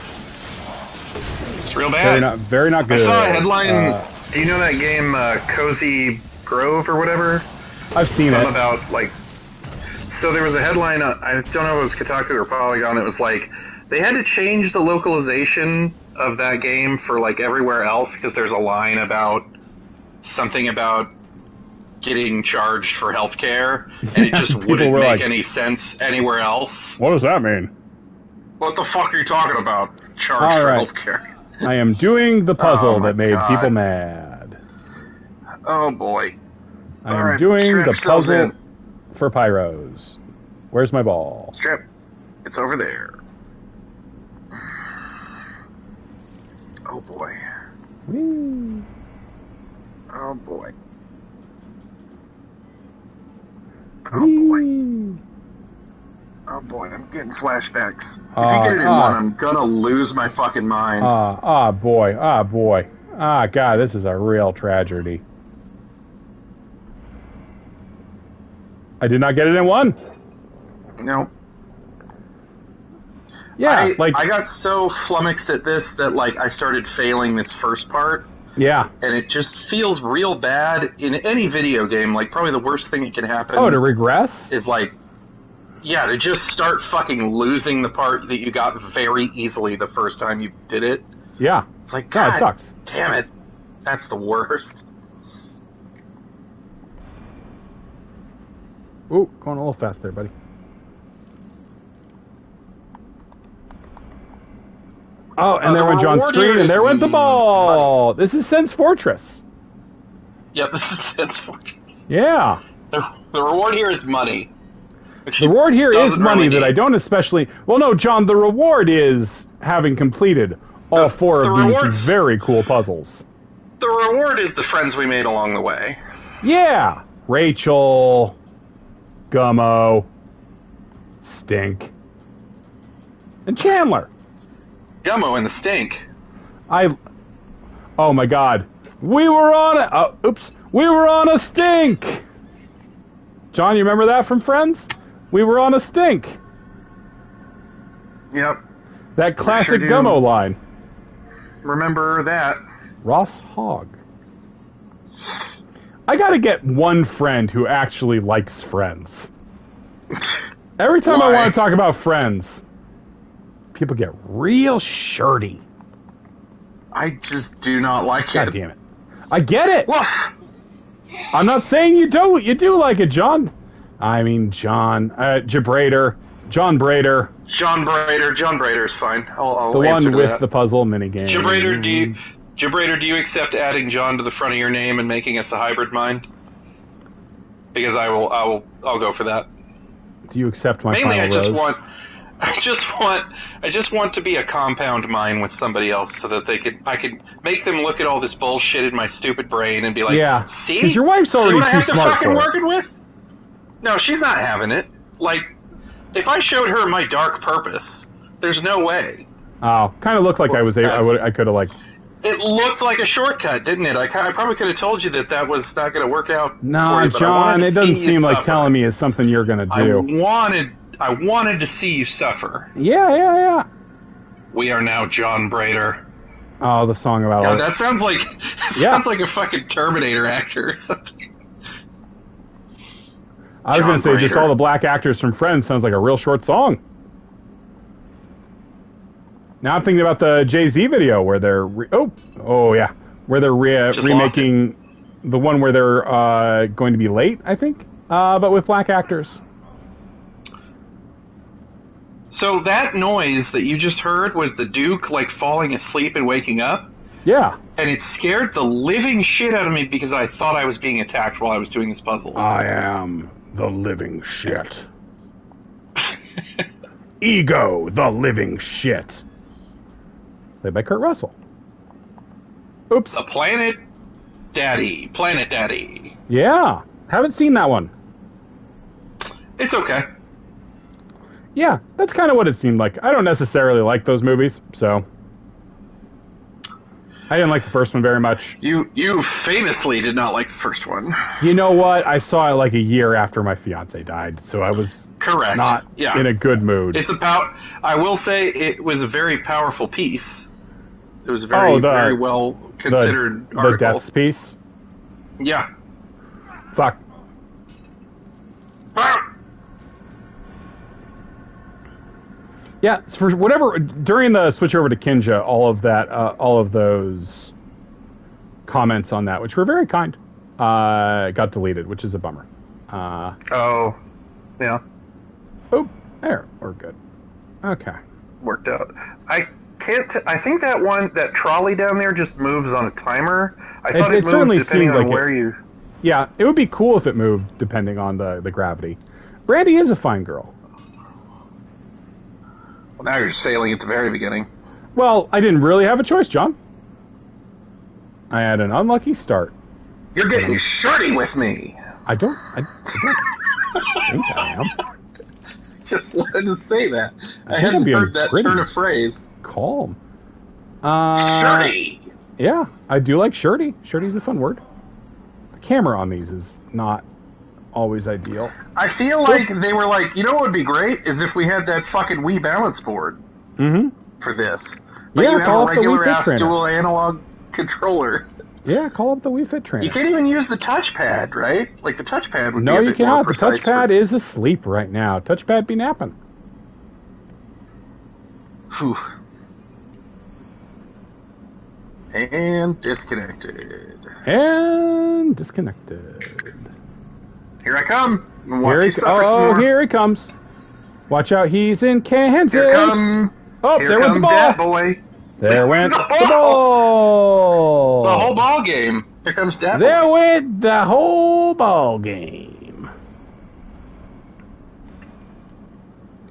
Speaker 2: It's real bad.
Speaker 1: Very not good.
Speaker 2: I saw a headline. Do you know that game, Cozy Grove or whatever?
Speaker 1: I've seen it.
Speaker 2: About, like... So there was a headline, I don't know if it was Kotaku or Polygon, it was like, they had to change the localization of that game for, like, everywhere else, because there's a line about something about getting charged for healthcare, and it just wouldn't make any sense anywhere else.
Speaker 1: What does that mean?
Speaker 2: What the fuck are you talking about? Charged for healthcare.
Speaker 1: I am doing the puzzle that made people mad.
Speaker 2: Oh boy.
Speaker 1: I am doing the puzzle for pyros. Where's my ball?
Speaker 2: Strap. It's over there. Oh boy.
Speaker 1: Whee.
Speaker 2: Oh boy.
Speaker 1: Oh boy.
Speaker 2: Oh boy, I'm getting flashbacks. If you get it in one, I'm gonna lose my fucking mind.
Speaker 1: Boy. God, this is a real tragedy. I did not get it in one.
Speaker 2: No.
Speaker 1: Yeah,
Speaker 2: I got so flummoxed at this that, like, I started failing this first part.
Speaker 1: Yeah.
Speaker 2: And it just feels real bad in any video game. Like, probably the worst thing that can happen...
Speaker 1: Oh, to regress?
Speaker 2: ...is, like, to just start fucking losing the part that you got very easily the first time you did it.
Speaker 1: Yeah.
Speaker 2: It's like, God,
Speaker 1: it sucks.
Speaker 2: Damn it. That's the worst.
Speaker 1: Ooh, going a little fast there, buddy. Oh, and there went John's screen, and there went the ball! This is Sense Fortress.
Speaker 2: Yep, this is Sense Fortress.
Speaker 1: Yeah.
Speaker 2: The reward here is money.
Speaker 1: The reward here is money that I don't especially... Well, no, John, the reward is having completed all four
Speaker 2: the
Speaker 1: of these
Speaker 2: rewards-
Speaker 1: very cool puzzles.
Speaker 2: The reward is the friends we made along the way.
Speaker 1: Yeah! Rachel, Gummo, Stink, and Chandler.
Speaker 2: Gummo and the Stink.
Speaker 1: Oh my god. We were on we were on a stink! John, you remember that from Friends? We were on a stink.
Speaker 2: Yep.
Speaker 1: That classic
Speaker 2: sure do.
Speaker 1: Gummo line.
Speaker 2: Remember that.
Speaker 1: Ross Hogg. I gotta get one friend who actually likes Friends. Every time I
Speaker 2: Why?
Speaker 1: want to talk about Friends, people get real shirty.
Speaker 2: I just do not like
Speaker 1: God
Speaker 2: it.
Speaker 1: damn it. I get it!
Speaker 2: Woof!
Speaker 1: I'm not saying you don't. You do like it, John. I mean, John. Jabrader. John Brader.
Speaker 2: John Brader is fine. I'll
Speaker 1: The
Speaker 2: answer
Speaker 1: one
Speaker 2: to
Speaker 1: with
Speaker 2: that.
Speaker 1: the puzzle minigame.
Speaker 2: Jabrader, do you accept adding John to the front of your name and making us a hybrid mind? Because I'll go for that.
Speaker 1: Do you accept my
Speaker 2: Mainly,
Speaker 1: final rose?
Speaker 2: I just want to be a compound mind with somebody else, so that I could make them look at all this bullshit in my stupid brain and be like,
Speaker 1: Yeah,
Speaker 2: see,
Speaker 1: 'cause your wife's already
Speaker 2: see what I
Speaker 1: too
Speaker 2: have to
Speaker 1: smart
Speaker 2: fucking
Speaker 1: for it.
Speaker 2: working with? No, she's not having it. Like, if I showed her my dark purpose, there's no way.
Speaker 1: Oh, kind of looked like I could have like.
Speaker 2: It looked like a shortcut, didn't it? I probably could have told you that was not going to work out. for
Speaker 1: No,
Speaker 2: you, but I
Speaker 1: John,
Speaker 2: wanted
Speaker 1: it
Speaker 2: to
Speaker 1: doesn't
Speaker 2: see you
Speaker 1: seem like
Speaker 2: suffer.
Speaker 1: telling me is something you're gonna do.
Speaker 2: I wanted to see you suffer.
Speaker 1: Yeah.
Speaker 2: We are now John Brader.
Speaker 1: Oh, the song about
Speaker 2: God,
Speaker 1: all
Speaker 2: that sounds like sounds like a fucking Terminator actor or something.
Speaker 1: I was gonna say
Speaker 2: John
Speaker 1: just
Speaker 2: Brader.
Speaker 1: all the black actors from Friends sounds like a real short song. Now I'm thinking about the Jay-Z video where they're where they're
Speaker 2: Just
Speaker 1: remaking the one where they're going to be late, I think, but with black actors.
Speaker 2: So that noise that you just heard was the Duke like falling asleep and waking up,
Speaker 1: Yeah.
Speaker 2: and it scared the living shit out of me because I thought I was being attacked while I was doing this puzzle.
Speaker 1: I am the living shit. Ego, the living shit. Played by Kurt Russell. Oops.
Speaker 2: The Planet Daddy.
Speaker 1: Yeah. Haven't seen that one.
Speaker 2: It's okay.
Speaker 1: Yeah, that's kind of what it seemed like. I don't necessarily like those movies, so I didn't like the first one very much.
Speaker 2: You famously did not like the first one.
Speaker 1: You know what? I saw it like a year after my fiance died, so I was
Speaker 2: Correct.
Speaker 1: not in a good mood.
Speaker 2: I will say it was a very powerful piece. It was a very well considered
Speaker 1: the
Speaker 2: article.
Speaker 1: deaths piece.
Speaker 2: Yeah.
Speaker 1: Fuck. Yeah, for whatever during the switch over to Kinja, all of those comments on that, which were very kind, got deleted, which is a bummer.
Speaker 2: Oh, yeah,
Speaker 1: Oh, there, we're good. Okay.
Speaker 2: worked out. I think that trolley down there just moves on a timer. I thought
Speaker 1: it
Speaker 2: it
Speaker 1: certainly
Speaker 2: moved depending
Speaker 1: seemed
Speaker 2: on
Speaker 1: like
Speaker 2: where
Speaker 1: it.
Speaker 2: you.
Speaker 1: Yeah, it would be cool if it moved depending on the gravity. Brandy is a fine girl.
Speaker 2: Well, now you're just failing at the very beginning.
Speaker 1: Well, I didn't really have a choice, John. I had an unlucky start.
Speaker 2: You're getting shirty with me.
Speaker 1: I don't think I am.
Speaker 2: Just wanted to say that. I
Speaker 1: think I'm
Speaker 2: hadn't
Speaker 1: being
Speaker 2: heard that
Speaker 1: gritty.
Speaker 2: turn of phrase.
Speaker 1: Calm.
Speaker 2: Shirty.
Speaker 1: Yeah, I do like shirty. Shirty's a fun word. The camera on these is not always ideal.
Speaker 2: I feel like they were like, you know what would be great is if we had that fucking Wii balance board for this. But
Speaker 1: Yeah,
Speaker 2: you have
Speaker 1: call
Speaker 2: a
Speaker 1: up the Wii
Speaker 2: regular
Speaker 1: Fit
Speaker 2: ass
Speaker 1: Trainer.
Speaker 2: dual analog controller.
Speaker 1: Yeah, call up the Wii Fit Trainer.
Speaker 2: You can't even use the touchpad, right? Like the touchpad would
Speaker 1: No,
Speaker 2: be a
Speaker 1: you
Speaker 2: bit
Speaker 1: cannot.
Speaker 2: more
Speaker 1: The
Speaker 2: precise.
Speaker 1: touchpad is asleep right now. Touchpad be napping.
Speaker 2: Whew. And disconnected.
Speaker 1: And disconnected.
Speaker 2: Here I come. Watch
Speaker 1: Here
Speaker 2: you suffer some more.
Speaker 1: here he comes. Watch out, he's in Kansas.
Speaker 2: Here come.
Speaker 1: Oh,
Speaker 2: Here
Speaker 1: there went the
Speaker 2: come
Speaker 1: ball.
Speaker 2: Dat boy.
Speaker 1: There went
Speaker 2: The
Speaker 1: the ball.
Speaker 2: The whole ball game. Here comes Dat
Speaker 1: There
Speaker 2: boy.
Speaker 1: went the whole ball game.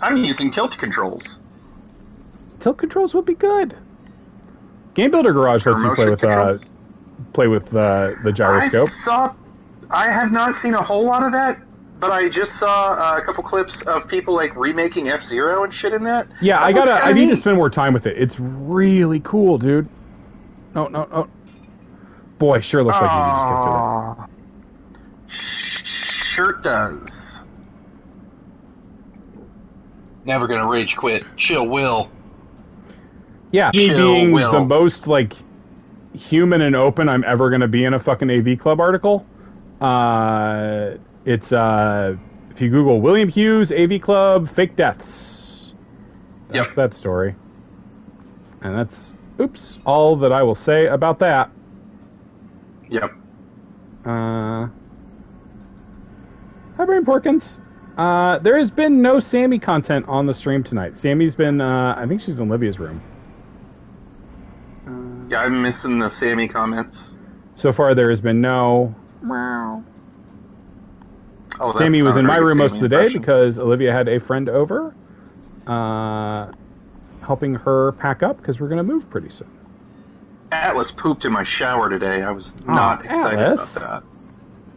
Speaker 2: I'm using tilt controls.
Speaker 1: Tilt controls would be good. Game Builder Garage lets you
Speaker 2: motion controls?
Speaker 1: play with the gyroscope.
Speaker 2: I have not seen a whole lot of that, but I just saw a couple clips of people like remaking F-Zero and shit in that.
Speaker 1: Yeah, I need to spend more time with it. It's really cool, dude. No. Boy, sure looks like you can just get through it.
Speaker 2: Sure does. Never gonna rage quit. Chill, Will.
Speaker 1: Yeah, me being the most, like, human and open I'm ever gonna be in a fucking AV Club article. It's, if you Google William Hughes, AV Club, fake deaths. That's that story. And that's, all that I will say about that.
Speaker 2: Yep.
Speaker 1: Hi, Brain Porkins. There has been no Sammy content on the stream tonight. Sammy's been, I think she's in Livia's room.
Speaker 2: Yeah, I'm missing the Sammy comments.
Speaker 1: So far, there has been no...
Speaker 2: Oh,
Speaker 1: Sammy was in my room most of the day because Olivia had a friend over, helping her pack up because we're going to move pretty soon.
Speaker 2: Atlas pooped in my shower today. I was not excited
Speaker 1: Atlas.
Speaker 2: about that.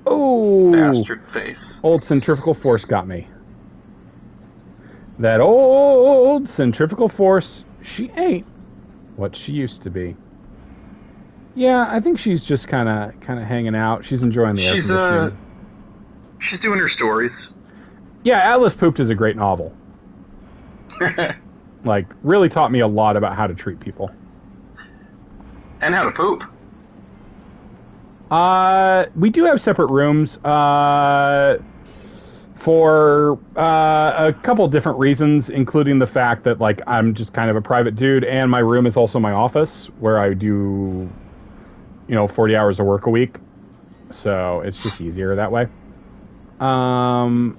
Speaker 1: Oh,
Speaker 2: bastard face.
Speaker 1: Old centrifugal force got me. That old centrifugal force, she ain't what she used to be. Yeah, I think she's just kind of hanging out. She's enjoying the air conditioning.
Speaker 2: She's doing her stories.
Speaker 1: Yeah, Atlas Pooped is a great novel. Like, really taught me a lot about how to treat people.
Speaker 2: And how to poop.
Speaker 1: We do have separate rooms for a couple different reasons, including the fact that, like, I'm just kind of a private dude, and my room is also my office, where I do, 40 hours of work a week. So it's just easier that way. Some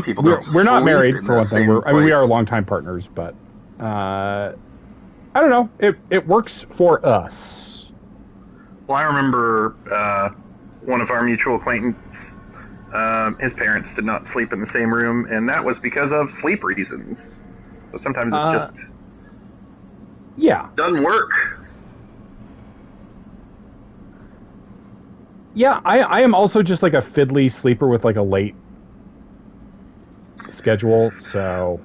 Speaker 2: people
Speaker 1: we're not married, for one thing. We are longtime partners, but I don't know. It works for us.
Speaker 2: Well, I remember one of our mutual acquaintances, his parents did not sleep in the same room, and that was because of sleep reasons. So sometimes it's just doesn't work.
Speaker 1: Yeah, I am also just like a fiddly sleeper with like a late schedule, so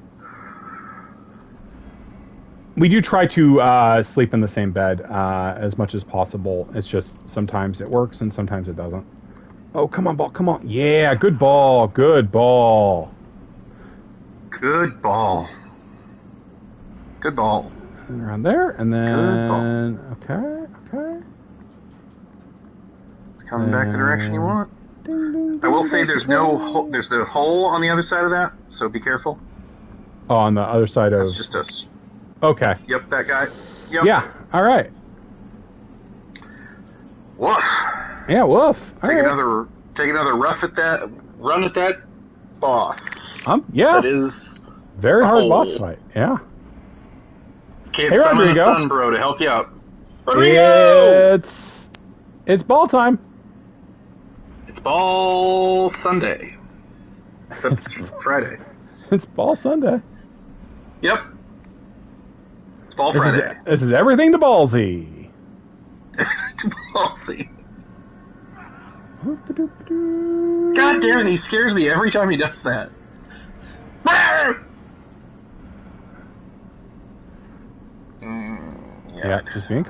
Speaker 1: we do try to sleep in the same bed as much as possible. It's just sometimes it works and sometimes it doesn't. Oh, come on, ball, come on. Yeah, good ball, good ball.
Speaker 2: Good ball. Good ball.
Speaker 1: And around there, and then... Okay.
Speaker 2: It's coming back the direction you want. I will say there's there's the hole on the other side of that, so be careful.
Speaker 1: Oh, on the other side of...
Speaker 2: That's just us.
Speaker 1: Okay.
Speaker 2: Yep, that guy. Yep.
Speaker 1: Yeah, alright.
Speaker 2: Woof.
Speaker 1: Yeah, woof.
Speaker 2: Take another run at that boss.
Speaker 1: Yeah.
Speaker 2: That is
Speaker 1: very hard boss fight. Yeah.
Speaker 2: Can't summon a sun bro to help you out. Rodrigo!
Speaker 1: It's ball time.
Speaker 2: It's ball Sunday. Except it's Friday.
Speaker 1: It's ball Sunday.
Speaker 2: Yep. It's ball Friday.
Speaker 1: This is everything to ballsy.
Speaker 2: To ballsy. God damn it, he scares me every time he does that.
Speaker 1: Yeah, just being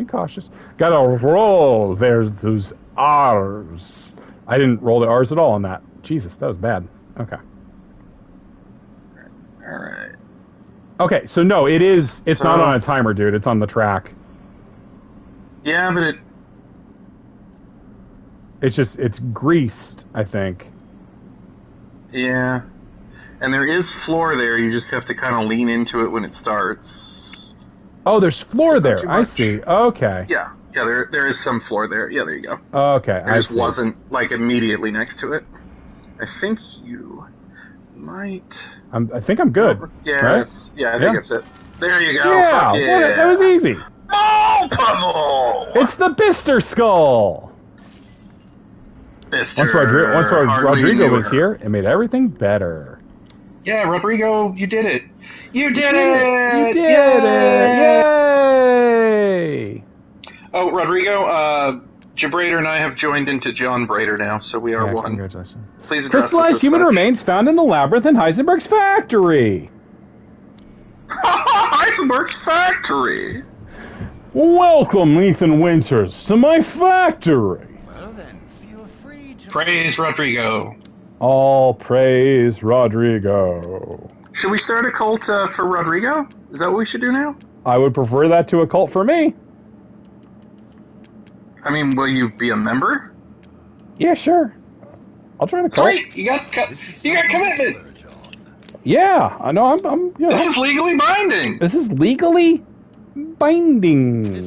Speaker 1: cautious. Gotta roll. There's those R's. I didn't roll the R's at all on that. Jesus, that was bad. Okay.
Speaker 2: Alright.
Speaker 1: Okay, so no, it's not on a timer, dude. It's on the track.
Speaker 2: Yeah, but
Speaker 1: it's greased, I think.
Speaker 2: Yeah. And there is floor there, you just have to kind of lean into it when it starts.
Speaker 1: Oh, there's floor there. I see. Okay.
Speaker 2: Yeah, there is some floor there. Yeah, there you go.
Speaker 1: Okay,
Speaker 2: I just wasn't, like, immediately next to it. I think you might...
Speaker 1: I think I'm good.
Speaker 2: Yeah,
Speaker 1: right?
Speaker 2: I think that's it. There you go.
Speaker 1: Yeah,
Speaker 2: yeah.
Speaker 1: That was easy.
Speaker 2: Oh, puzzle!
Speaker 1: It's the Bister Skull!
Speaker 2: Bister.
Speaker 1: Once Rodrigo was here, it made everything better.
Speaker 2: Yeah, Rodrigo, you did it. You did it!
Speaker 1: You did it! Yay!
Speaker 2: Oh, Rodrigo, Jabrader and I have joined into John Brader now, so we are one.
Speaker 1: Congratulations.
Speaker 2: Please address
Speaker 1: Crystallized
Speaker 2: us as
Speaker 1: human
Speaker 2: such.
Speaker 1: remains found in the labyrinth in Heisenberg's factory.
Speaker 2: Heisenberg's factory!
Speaker 1: Welcome, Ethan Winters, to my factory.
Speaker 4: Well then, feel free to...
Speaker 2: Praise Rodrigo.
Speaker 1: All praise Rodrigo.
Speaker 2: Should we start a cult for Rodrigo? Is that what we should do now?
Speaker 1: I would prefer that to a cult for me.
Speaker 2: I mean, will you be a member?
Speaker 1: Yeah, sure. I'll join a cult.
Speaker 2: Sweet! You got commitment!
Speaker 1: Yeah, I know. I'm. You know,
Speaker 2: This is legally binding!
Speaker 1: this is legally binding.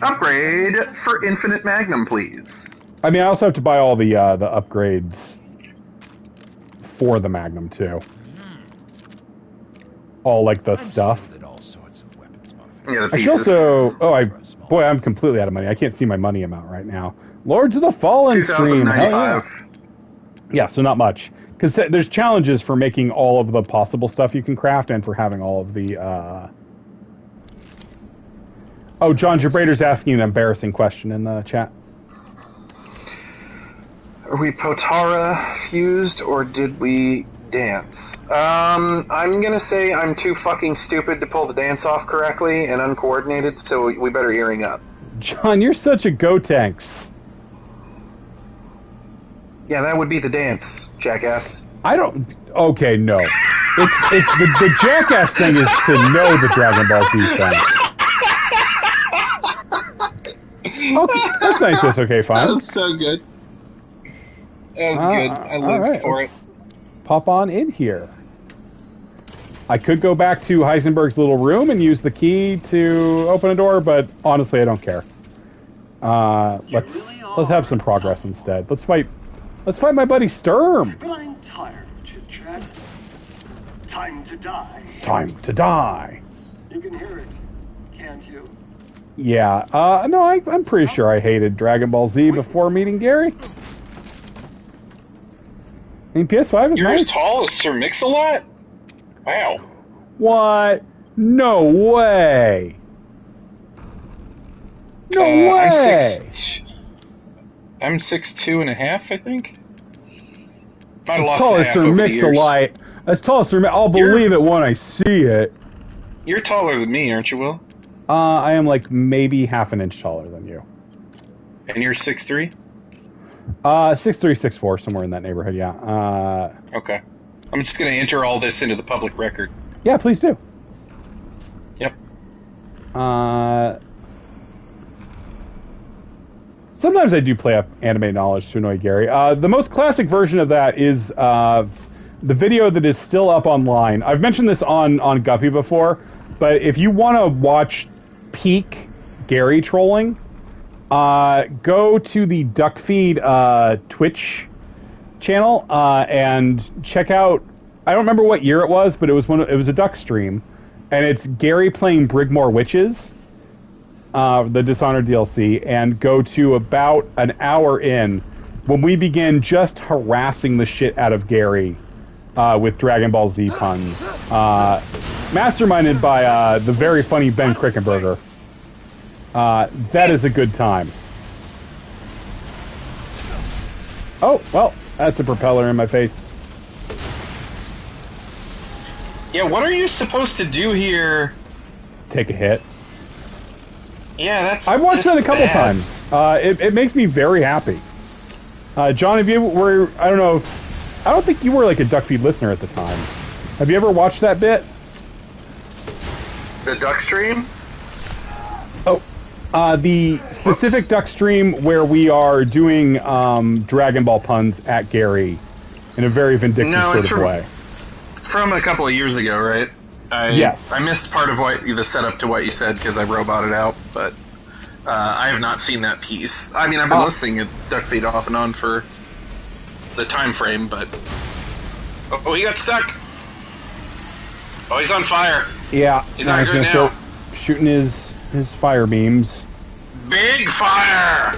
Speaker 2: Upgrade for Infinite Magnum, please.
Speaker 1: I mean, I also have to buy all the upgrades for the Magnum too. All like the stuff.
Speaker 2: Yeah, the
Speaker 1: I should
Speaker 2: pieces.
Speaker 1: also. Boy, I'm completely out of money. I can't see my money amount right now. Lords of the Fallen stream. Hell yeah.
Speaker 2: 2,095.
Speaker 1: Yeah, so not much. Because there's challenges for making all of the possible stuff you can craft and for having all of the... Oh, John Jabrader's asking an embarrassing question in the chat.
Speaker 2: Are we Potara fused or did we dance? I'm gonna say I'm too fucking stupid to pull the dance off correctly and uncoordinated, so we better earring up.
Speaker 1: John, you're such a Gotenks.
Speaker 2: Yeah, that would be the dance, jackass.
Speaker 1: I don't... Okay, no. It's the jackass thing is to know the Dragon Ball Z thing. Okay, that's nice. That's okay, fine.
Speaker 2: That was so good. That was good. I lived for it.
Speaker 1: Pop on in here. I could go back to Heisenberg's little room and use the key to open a door, but honestly, I don't care. Let's have some progress instead. Let's fight my buddy Sturm.
Speaker 5: But I'm tired of chit-chat. Time to die.
Speaker 1: Time to die.
Speaker 5: You can hear it, can't you?
Speaker 1: Yeah. No, I'm pretty sure I hated Dragon Ball Z before meeting Gary. I mean, PS5 is
Speaker 2: You're
Speaker 1: nice.
Speaker 2: as tall as Sir Mix-a-Lot? Wow.
Speaker 1: What? No way. No way.
Speaker 2: I'm 6'2.5", I think. Might have
Speaker 1: As
Speaker 2: lost
Speaker 1: tall
Speaker 2: a
Speaker 1: as
Speaker 2: half
Speaker 1: Sir
Speaker 2: over the
Speaker 1: Mix-a-Lot.
Speaker 2: years.
Speaker 1: As tall as Sir Mix. I'll believe it when I see it.
Speaker 2: You're taller than me, aren't you, Will?
Speaker 1: I am like maybe half an inch taller than you.
Speaker 2: And you're 6'3"?
Speaker 1: 6'3", 6'4", somewhere in that neighborhood. Yeah.
Speaker 2: Okay. I'm just going to enter all this into the public record.
Speaker 1: Yeah, please do.
Speaker 2: Yep.
Speaker 1: Sometimes I do play up anime knowledge to annoy Gary. The most classic version of that is the video that is still up online. I've mentioned this on Guppy before, but if you want to watch peak Gary trolling, go to the Duckfeed Twitch channel and check out. I don't remember what year it was, but it was a Duck stream, and it's Gary playing Brigmore Witches, the Dishonored DLC, and go to about an hour in when we begin just harassing the shit out of Gary with Dragon Ball Z puns, masterminded by the very funny Ben Krickenberger. That is a good time. Oh, well, that's a propeller in my face.
Speaker 2: Yeah, what are you supposed to do here?
Speaker 1: Take a hit.
Speaker 2: Yeah, that's.
Speaker 1: I've watched
Speaker 2: just
Speaker 1: that a couple
Speaker 2: bad.
Speaker 1: times. It makes me very happy. John, have you were I don't think you were like a Duckfeed listener at the time. Have you ever watched that bit?
Speaker 2: The Duck stream?
Speaker 1: Oh, the specific Duck stream where we are doing Dragon Ball puns at Gary in a very vindictive sort of way.
Speaker 2: It's from a couple of years ago, right?
Speaker 1: Yes.
Speaker 2: I missed part of the setup to what you said because I roboted out, but I have not seen that piece. I mean, I've been listening to Duckfeed off and on for the time frame, but oh, he got stuck. Oh, he's on fire.
Speaker 1: Yeah,
Speaker 2: He's
Speaker 1: now
Speaker 2: not
Speaker 1: he's
Speaker 2: good
Speaker 1: gonna
Speaker 2: now.
Speaker 1: start shooting his fire beams.
Speaker 2: Big fire!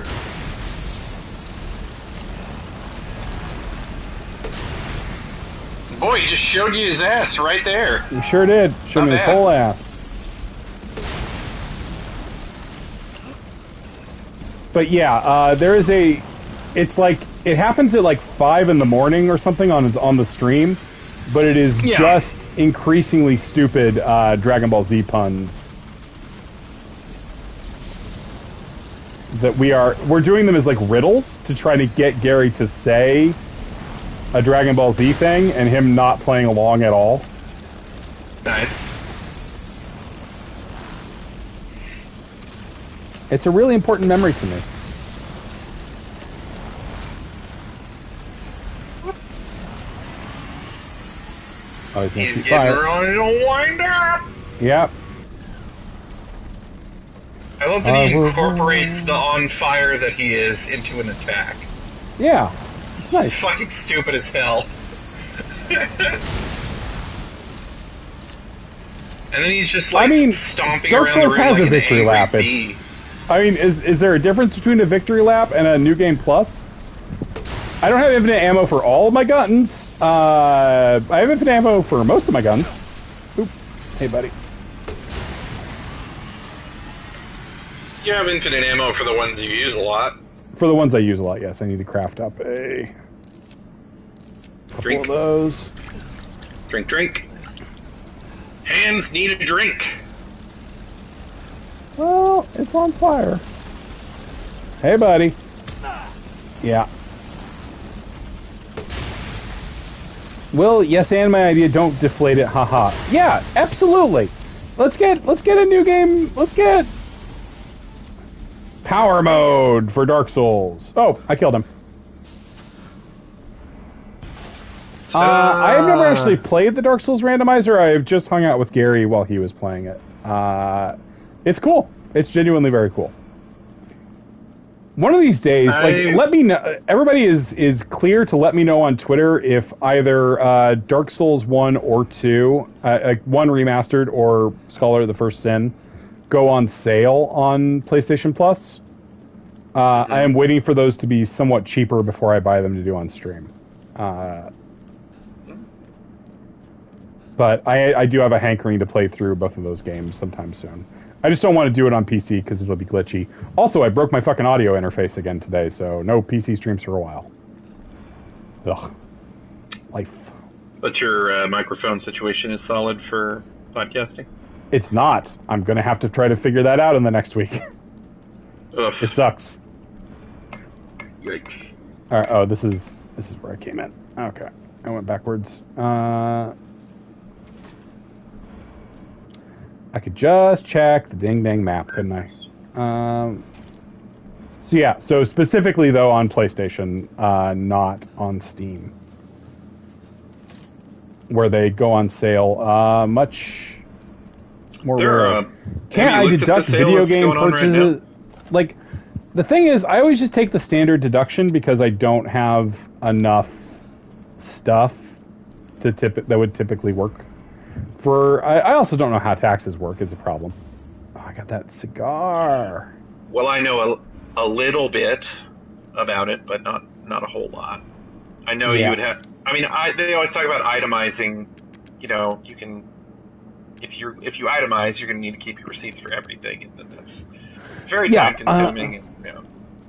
Speaker 2: Boy, he just showed you his ass right there.
Speaker 1: He sure did. Showed me his whole ass. But yeah, there is a... It's like... It happens at like 5 in the morning or something on the stream, but it is just increasingly stupid Dragon Ball Z puns. That we're doing them as like riddles to try to get Gary to say a Dragon Ball Z thing and him not playing along at all.
Speaker 2: Nice.
Speaker 1: It's a really important memory to me. Oh,
Speaker 2: he's getting ready to wind up.
Speaker 1: Yep.
Speaker 2: I love that he incorporates the on fire that he is into an attack.
Speaker 1: Yeah. It's nice.
Speaker 2: Fucking stupid as hell. And then he's just like stomping
Speaker 1: Dark
Speaker 2: around the
Speaker 1: Souls
Speaker 2: room
Speaker 1: has
Speaker 2: like
Speaker 1: a victory lap.
Speaker 2: bee.
Speaker 1: I mean, is there a difference between a victory lap and a new game plus? I don't have infinite ammo for all of my guns. I have infinite ammo for most of my guns. Oop. Hey, buddy.
Speaker 2: You have infinite ammo for the ones you use a lot.
Speaker 1: For the ones I use a lot, yes. I need to craft up a couple of those.
Speaker 2: Drink, drink. Hands need a drink.
Speaker 1: Well, it's on fire. Hey, buddy. Yeah. Well, yes, and my idea, don't deflate it, haha. Yeah, absolutely. Let's get a new game. Let's get power mode for Dark Souls. Oh, I killed him. I have never actually played the Dark Souls randomizer. I've just hung out with Gary while he was playing it. It's cool. It's genuinely very cool. One of these days, let me know. Everybody is clear to let me know on Twitter if either Dark Souls 1 or 2, like 1 remastered or Scholar of the First Sin, go on sale on PlayStation Plus. I am waiting for those to be somewhat cheaper before I buy them to do on stream. But I do have a hankering to play through both of those games sometime soon. I just don't want to do it on PC because it'll be glitchy. Also, I broke my fucking audio interface again today, so no PC streams for a while. Ugh. Life.
Speaker 2: But your microphone situation is solid for podcasting?
Speaker 1: It's not. I'm going to have to try to figure that out in the next week.
Speaker 2: Ugh.
Speaker 1: It sucks.
Speaker 2: Yikes.
Speaker 1: All right, oh, this is where I came in. Okay. I went backwards. I could just check the ding-dang map, couldn't I? So yeah, so specifically, though, on PlayStation, not on Steam. Where they go on sale much more rarely. Can't I deduct video game purchases? Right, like, the thing is, I always just take the standard deduction because I don't have enough stuff that would typically work. I also don't know how taxes work is a problem. Oh, I got that cigar.
Speaker 2: Well, I know a little bit about it, but not a whole lot. I know you would have. I mean, they always talk about itemizing. You know, you can if you itemize, you're going to need to keep your receipts for everything, and that's very time consuming.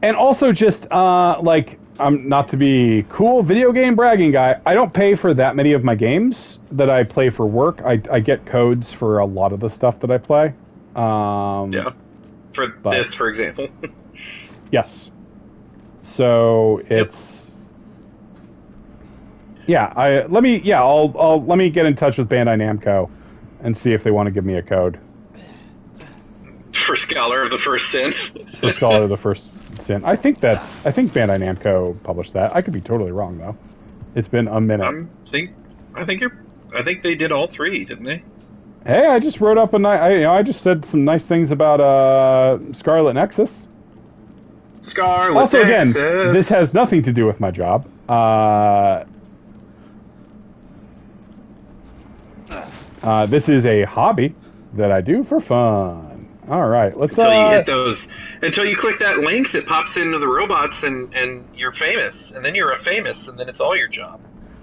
Speaker 1: And also just like. Not to be cool video game bragging guy, I don't pay for that many of my games that I play for work. I get codes for a lot of the stuff that I play.
Speaker 2: This, for example.
Speaker 1: Yes. So it's let me get in touch with Bandai Namco and see if they want to give me a code.
Speaker 2: For Scholar of the First Sin.
Speaker 1: For Scholar of the First Sin. I think Bandai Namco published that. I could be totally wrong though. It's been a minute.
Speaker 2: I think they did all 3, didn't they?
Speaker 1: Hey, I just wrote up I just said some nice things about Scarlet Nexus.
Speaker 2: Scarlet Nexus.
Speaker 1: Again, this has nothing to do with my job. This is a hobby that I do for fun. All right, let's.
Speaker 2: Until you click that link that pops into the robots, and you're famous, and then you're a famous, and then it's all your job.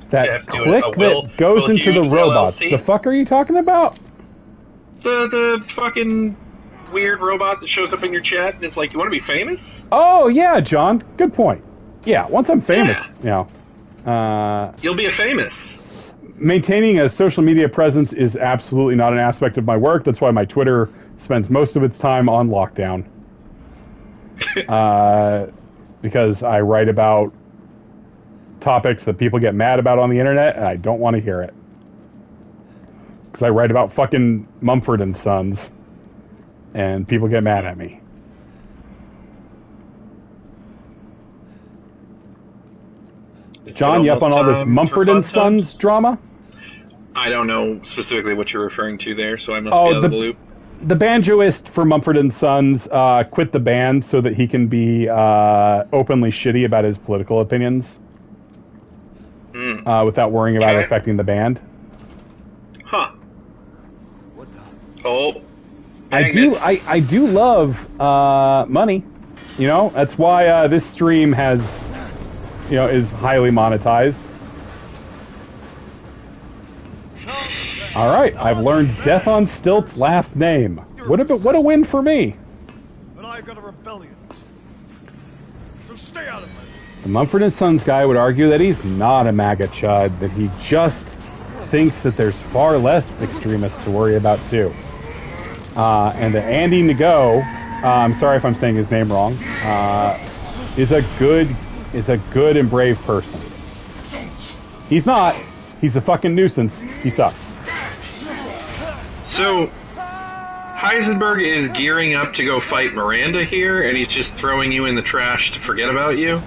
Speaker 1: That click that goes into the robots.
Speaker 2: LLC?
Speaker 1: The fuck are you talking about?
Speaker 2: The fucking weird robot that shows up in your chat and is like, "You want to be famous?"
Speaker 1: Oh yeah, John. Good point. Yeah, once I'm famous,
Speaker 2: You'll be a famous.
Speaker 1: Maintaining a social media presence is absolutely not an aspect of my work. That's why my Twitter spends most of its time on lockdown. Because I write about topics that people get mad about on the internet, and I don't want to hear it. Because I write about fucking Mumford and Sons, and people get mad at me. John, you up on all this Mumford and Sons drama?
Speaker 2: I don't know specifically what you're referring to there, so I must be out of the loop.
Speaker 1: The banjoist for Mumford and Sons quit the band so that he can be openly shitty about his political opinions without worrying about it affecting the band.
Speaker 2: Huh.
Speaker 4: What the?
Speaker 2: Oh.
Speaker 1: I do love money. You know, that's why this stream has, is highly monetized. All right, I've learned Death on Stilt's last name. What a win for me.
Speaker 3: But I've got a rebellion. So stay out of my way.
Speaker 1: The Mumford & Sons guy would argue that he's not a MAGA chud, that he just thinks that there's far less extremists to worry about too. And that Andy Ngo, I'm sorry if I'm saying his name wrong, is a good and brave person. He's not. He's a fucking nuisance. He sucks.
Speaker 2: So, Heisenberg is gearing up to go fight Miranda here, and he's just throwing you in the trash to forget about you?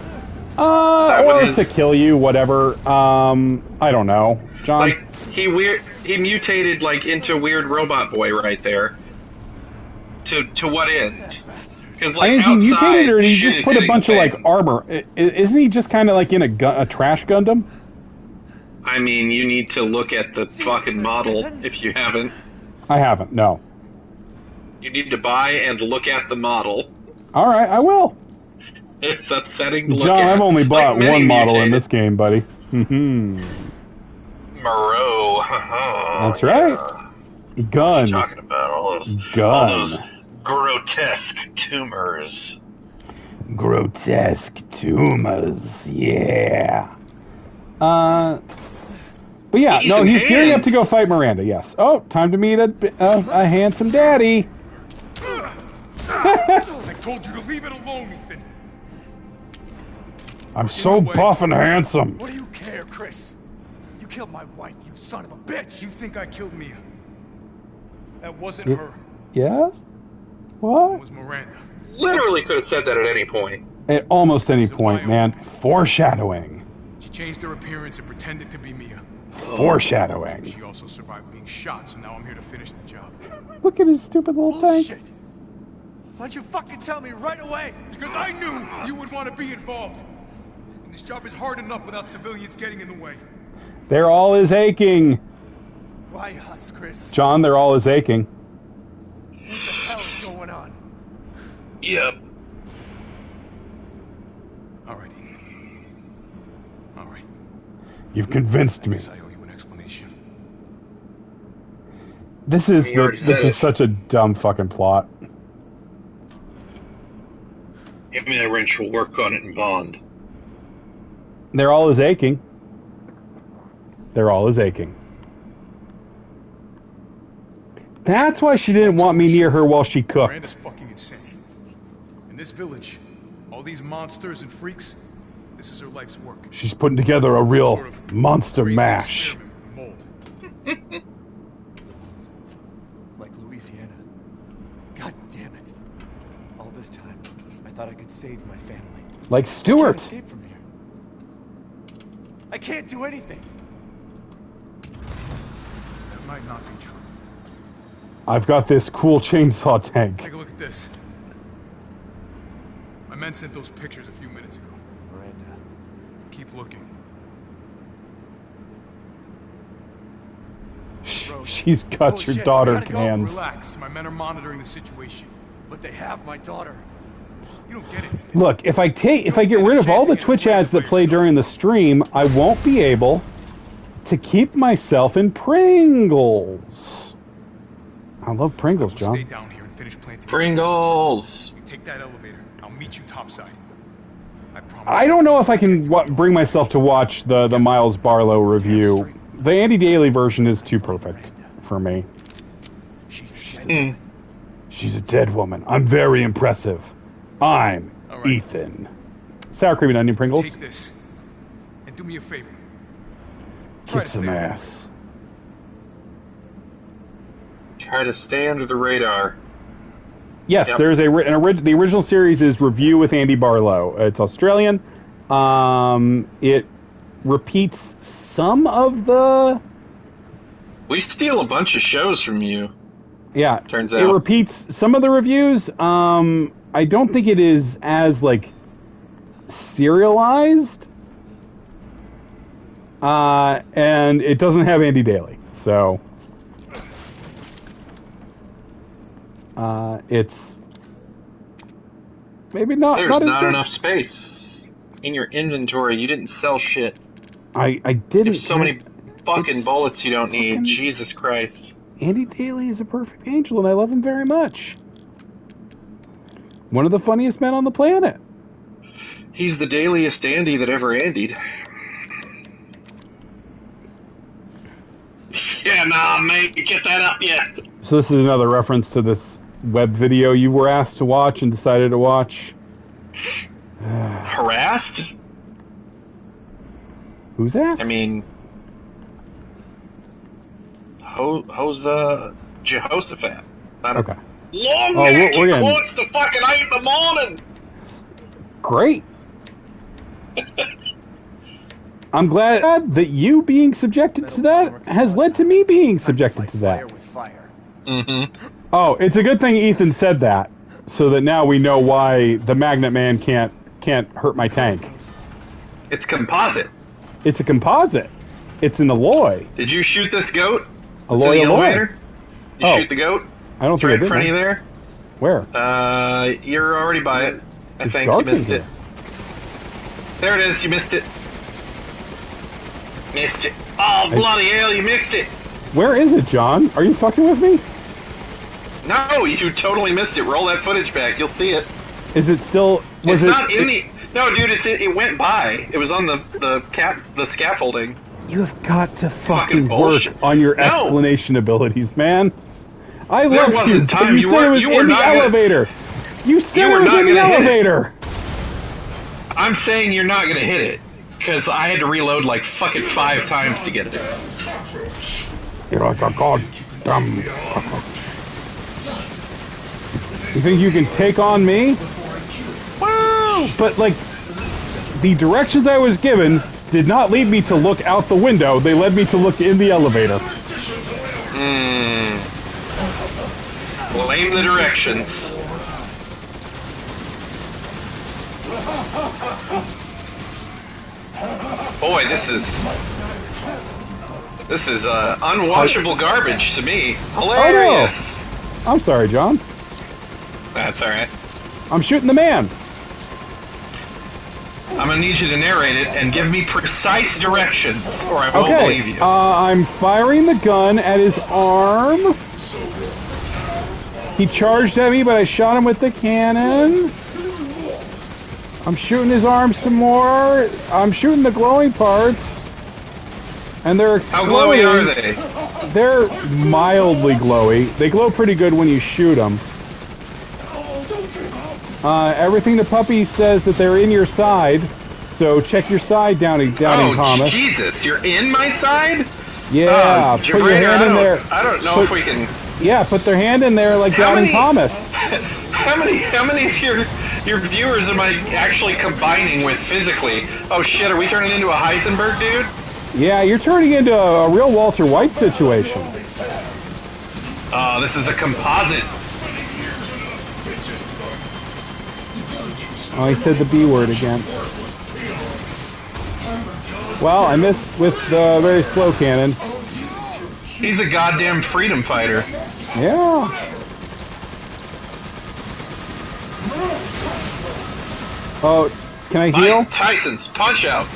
Speaker 1: Or to kill you, whatever. I don't know. John?
Speaker 2: Like, he mutated, into weird robot boy right there. To what end? Because,
Speaker 1: is he mutated, or did he just put a bunch of, armor? Isn't he just kind of, in a trash Gundam?
Speaker 2: I mean, you need to look at the fucking model if you haven't.
Speaker 1: I haven't, no.
Speaker 2: You need to buy and look at the model.
Speaker 1: Alright, I will.
Speaker 2: It's upsetting to look
Speaker 1: John,
Speaker 2: at.
Speaker 1: I've only bought one model in this game, buddy.
Speaker 2: Moreau.
Speaker 1: That's right. Gun.
Speaker 2: What are you talking about? All those grotesque tumors.
Speaker 1: Grotesque tumors, yeah. But yeah, no, he's gearing up to go fight Miranda, yes. Oh, time to meet a handsome daddy.
Speaker 4: I told you to leave it alone, Ethan.
Speaker 1: I'm so buff and handsome.
Speaker 4: What do you care, Chris? You killed my wife, you son of a bitch. You think I killed Mia? That wasn't her.
Speaker 1: Yes? What?
Speaker 4: It was Miranda.
Speaker 2: Literally could have said that at any point.
Speaker 1: At almost any point, man. Foreshadowing.
Speaker 4: She changed her appearance and pretended to be Mia.
Speaker 1: Foreshadowing.
Speaker 4: She also survived being shot, so now I'm here to finish the job.
Speaker 1: Look at his stupid little thing.
Speaker 4: Bullshit! Why'd you fucking tell me right away? Because I knew you would want to be involved. And this job is hard enough without civilians getting in the way.
Speaker 1: They're all is aching.
Speaker 4: Why us, Chris?
Speaker 1: John, they're all is aching.
Speaker 4: What the hell is going on?
Speaker 2: Yep.
Speaker 1: Alright, Ethan. Alright. You've convinced me.
Speaker 4: I owe you an explanation.
Speaker 1: This is such a dumb fucking plot.
Speaker 2: Give me a wrench, we'll work on it in Bond.
Speaker 1: They're all is aching. They're all is aching. That's why she didn't want me near her while she cooked.
Speaker 4: Miranda's fucking insane. In this village, all these monsters and freaks, this is her life's work.
Speaker 1: She's putting together a real
Speaker 4: Sort of
Speaker 1: monster mash.
Speaker 4: Experiment with the mold. Like Louisiana. God damn it. All this time, I thought I could save my family.
Speaker 1: Like
Speaker 4: I can't
Speaker 1: Stewart.
Speaker 4: escape from here. I can't do anything. That might not be true.
Speaker 1: I've got this cool chainsaw tank.
Speaker 4: Take a look at this. My men sent those pictures a few minutes ago. Miranda. Keep looking.
Speaker 1: She's got your daughter hands.
Speaker 4: Relax. My men are monitoring the situation. But they have my daughter. You don't get it.
Speaker 1: Look, if I get rid of all the Twitch ads that play during the stream, I won't be able to keep myself in Pringles. I love Pringles,
Speaker 4: Stay
Speaker 1: John.
Speaker 4: down here and finish planting.
Speaker 2: Pringles.
Speaker 4: You take that elevator. I'll meet you topside. I promise.
Speaker 1: I don't know if I can bring myself to watch the Miles Barlow review. The Andy Daly version is too perfect for me. She's a dead woman. I'm very impressive. I'm
Speaker 4: right.
Speaker 1: Ethan. Sour cream and onion Pringles.
Speaker 4: Take this and do me a favor.
Speaker 1: Kick some ass.
Speaker 2: Try to stay under the radar.
Speaker 1: Yes,
Speaker 2: Yep.
Speaker 1: there's the original series is Review with Andy Barlow. It's Australian. It repeats some of the...
Speaker 2: We steal a bunch of shows from you.
Speaker 1: Yeah,
Speaker 2: Turns
Speaker 1: it
Speaker 2: out.
Speaker 1: repeats some of the reviews. I don't think it is as, like, serialized. And it doesn't have Andy Daly, so... it's maybe not.
Speaker 2: There's
Speaker 1: not, as
Speaker 2: not
Speaker 1: good.
Speaker 2: enough space in your inventory. You didn't sell shit.
Speaker 1: I didn't.
Speaker 2: There's so many fucking
Speaker 1: it's
Speaker 2: bullets you don't need.
Speaker 1: fucking-
Speaker 2: Jesus Christ.
Speaker 1: Andy Daly is a perfect angel, and I love him very much. One of the funniest men on the planet.
Speaker 2: He's the dailiest Andy that ever Andied. Yeah, nah, mate, get that up yet.
Speaker 1: So this is another reference to this web video you were asked to watch and decided to watch.
Speaker 2: Harassed?
Speaker 1: Who's asked?
Speaker 2: I mean, Jehoshaphat. I don't-
Speaker 1: Okay.
Speaker 2: Long
Speaker 1: Oh,
Speaker 2: neck,
Speaker 1: we're
Speaker 2: he
Speaker 1: getting-
Speaker 2: quotes the fucking 8 in the morning.
Speaker 1: Great. I'm glad that you being subjected to that has led to me being subjected to that.
Speaker 2: Mm-hmm.
Speaker 1: Oh, it's a good thing Ethan said that, so that now we know why the Magnet Man can't hurt my tank.
Speaker 2: It's composite.
Speaker 1: It's a composite. It's an alloy.
Speaker 2: Did you shoot this goat?
Speaker 1: Alloy,
Speaker 2: It's in the
Speaker 1: alloy.
Speaker 2: elevator? You
Speaker 1: Oh.
Speaker 2: shoot the goat?
Speaker 1: I don't
Speaker 2: It's
Speaker 1: think
Speaker 2: right
Speaker 1: I
Speaker 2: in
Speaker 1: did.
Speaker 2: front of you
Speaker 1: man.
Speaker 2: there?
Speaker 1: Where?
Speaker 2: You're already by it. I
Speaker 1: It's
Speaker 2: think you
Speaker 1: dark in
Speaker 2: missed
Speaker 1: here.
Speaker 2: it. There it is, you missed it. Missed it. Oh, bloody hell, you missed it.
Speaker 1: Where is it, John? Are you fucking with me?
Speaker 2: No, you totally missed it. Roll that footage back, you'll see it.
Speaker 1: Is it still?
Speaker 2: It's not in the... No, dude, it went by. It was on the scaffolding.
Speaker 1: You have got to
Speaker 2: fucking
Speaker 1: fucking work
Speaker 2: bullshit.
Speaker 1: on your
Speaker 2: No.
Speaker 1: explanation abilities, man. I
Speaker 2: There
Speaker 1: love
Speaker 2: wasn't
Speaker 1: you. but
Speaker 2: time.
Speaker 1: You
Speaker 2: You
Speaker 1: said
Speaker 2: were-
Speaker 1: it was
Speaker 2: you were
Speaker 1: in the
Speaker 2: not gonna-
Speaker 1: elevator. You said
Speaker 2: You
Speaker 1: it
Speaker 2: were
Speaker 1: was
Speaker 2: not
Speaker 1: in the
Speaker 2: gonna hit it.
Speaker 1: elevator.
Speaker 2: I'm saying you're not gonna hit it. Because I had to reload like fucking 5 times to get it.
Speaker 1: You're like a goddamn cockroach. You think you can take on me? Wow! But, like, the directions I was given did not lead me to look out the window. They led me to look in the elevator.
Speaker 2: Blame the directions. Boy, this is unwatchable garbage to me. Hilarious.
Speaker 1: I'm sorry, John.
Speaker 2: That's all right.
Speaker 1: I'm shooting the man.
Speaker 2: I'm gonna need you to narrate it and give me precise directions, or I won't believe
Speaker 1: Okay,
Speaker 2: you.
Speaker 1: I'm firing the gun at his arm. He charged at me, but I shot him with the cannon. I'm shooting his arm some more. I'm shooting the glowing parts. And they're
Speaker 2: How
Speaker 1: exploding.
Speaker 2: glowy are they?
Speaker 1: They're mildly glowy. They glow pretty good when you shoot them. Everything the puppy says that they're in your side. So check your side, Downey Thomas.
Speaker 2: Jesus, you're in my side?
Speaker 1: Yeah, put your
Speaker 2: Jabraider,
Speaker 1: hand in there.
Speaker 2: I don't know if we can...
Speaker 1: Yeah, put their hand in there like
Speaker 2: How
Speaker 1: Downey
Speaker 2: many-
Speaker 1: Thomas.
Speaker 2: How many of your viewers am I actually combining with physically? Oh shit, are we turning into a Heisenberg dude?
Speaker 1: Yeah, you're turning into a real Walter White situation.
Speaker 2: This is a composite.
Speaker 1: Oh, he said the B word again. Well, I missed with the very slow cannon.
Speaker 2: He's a goddamn freedom fighter.
Speaker 1: Yeah. Oh, can I heal?
Speaker 2: Mike Tyson's punch out.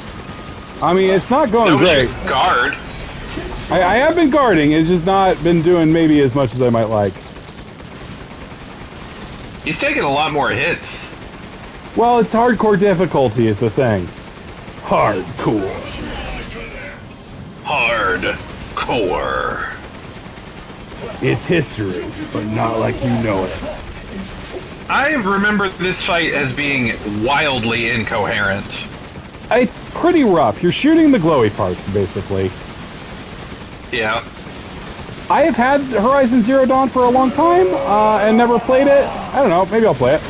Speaker 1: I mean, it's not going
Speaker 2: That was
Speaker 1: great.
Speaker 2: your guard.
Speaker 1: I have been guarding, it's just not been doing maybe as much as I might like.
Speaker 2: He's taking a lot more hits.
Speaker 1: Well, it's hardcore difficulty is the thing. Hardcore.
Speaker 2: Hardcore.
Speaker 1: It's history, but not like you know it.
Speaker 2: I remember this fight as being wildly incoherent.
Speaker 1: It's pretty rough. You're shooting the glowy parts, basically.
Speaker 2: Yeah.
Speaker 1: I have had Horizon Zero Dawn for a long time, and never played it. I don't know, maybe I'll play it.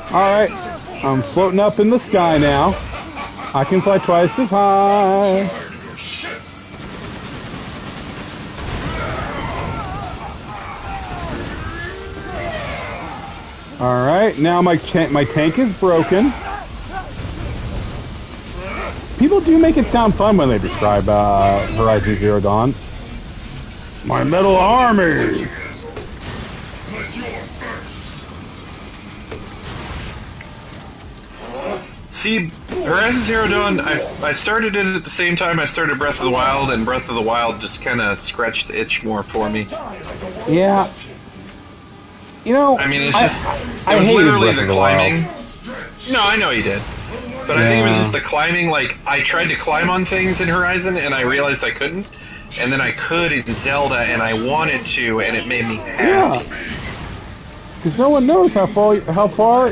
Speaker 1: Alright, I'm floating up in the sky now. I can fly twice as high. Alright, now my tank is broken. People do make it sound fun when they describe Horizon Zero Dawn. My metal army!
Speaker 2: See, Horizon Zero Dawn, I started it at the same time I started Breath of the Wild, and Breath of the Wild just kind of scratched the itch more for me.
Speaker 1: Yeah. You know,
Speaker 2: I mean, it's just, it was literally the climbing. No, I know you did. But I think it was just the climbing, like, I tried to climb on things in Horizon, and I realized I couldn't. And then I could in Zelda, and I wanted to, and it made me happy.
Speaker 1: Yeah. Because no one knows how far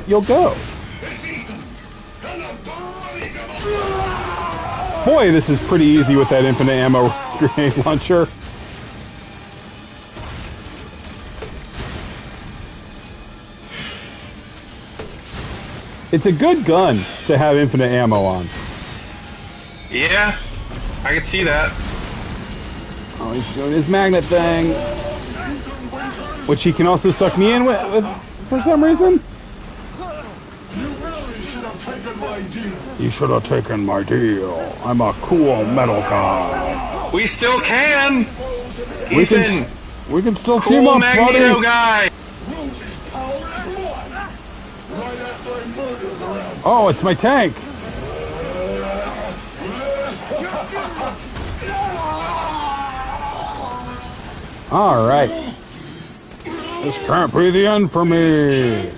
Speaker 1: you'll go. Boy, this is pretty easy with that infinite ammo grenade launcher. It's a good gun to have infinite ammo on.
Speaker 2: Yeah, I could see that.
Speaker 1: Oh, he's doing his magnet thing. Which he can also suck me in with for some reason. You should have taken my deal. I'm a cool metal guy.
Speaker 2: We still can! Ethan!
Speaker 1: We can still
Speaker 2: Cool
Speaker 1: team up,
Speaker 2: Magneto
Speaker 1: buddy.
Speaker 2: guy!
Speaker 1: Oh, it's my tank. All right. This can't be the end for me.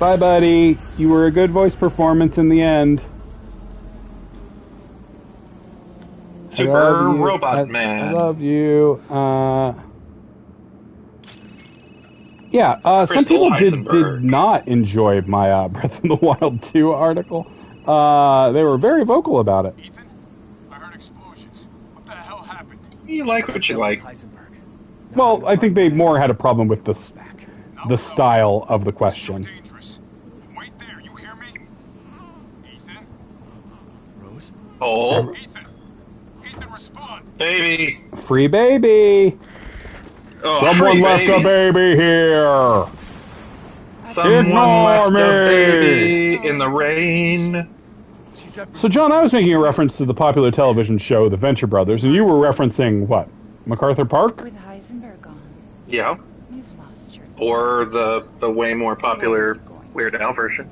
Speaker 1: Bye, buddy. You were a good voice performance in the end.
Speaker 2: Super Robot Man.
Speaker 1: I love you. Yeah, some people did not enjoy my Breath of the Wild 2 article. They were very vocal about it.
Speaker 4: Ethan, I heard explosions. What the hell happened?
Speaker 2: You like what you like.
Speaker 1: Well, I think they more had a problem with the style of the question.
Speaker 4: Dangerous. Wait there, you hear me? Ethan?
Speaker 3: Rose?
Speaker 2: Oh,
Speaker 4: Ethan, respond.
Speaker 2: baby.
Speaker 1: Free baby.
Speaker 2: Oh,
Speaker 1: Someone
Speaker 2: free
Speaker 1: left a baby here.
Speaker 2: Someone
Speaker 1: Ignore
Speaker 2: left
Speaker 1: me.
Speaker 2: a baby in the rain.
Speaker 1: So, John, I was making a reference to the popular television show The Venture Brothers, and you were referencing what? MacArthur Park?
Speaker 6: With Heisenberg on,
Speaker 2: Yeah.
Speaker 6: you've lost your...
Speaker 2: Or the way more popular Weird Al version.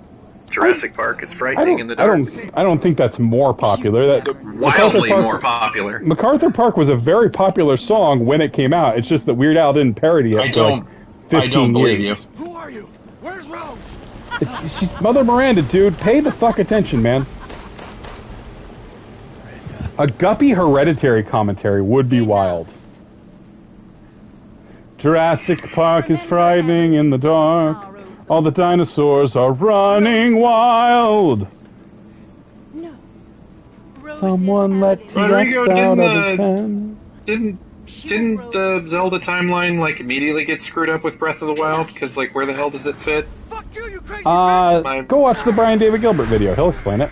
Speaker 2: Jurassic Park is frightening in the dark.
Speaker 1: I don't think that's more popular.
Speaker 2: Wildly more popular.
Speaker 1: MacArthur Park was a very popular song when it came out. It's just that Weird Al didn't parody it for like 15
Speaker 2: believe
Speaker 1: years.
Speaker 3: Who are you? Where's Rose?
Speaker 1: She's Mother Miranda, dude. Pay the fuck attention, man. A Guppy Hereditary commentary would be wild. Jurassic Park is frightening in the dark. All the dinosaurs are running wild.
Speaker 6: No.
Speaker 1: Someone let T-Rex
Speaker 2: Rodrigo,
Speaker 1: out of his pen.
Speaker 2: Didn't the Zelda timeline like immediately get screwed up with Breath of the Wild? Because like, where the hell does it fit?
Speaker 3: Fuck you, you crazy bitch!
Speaker 1: Go watch the Brian David Gilbert video. He'll explain it.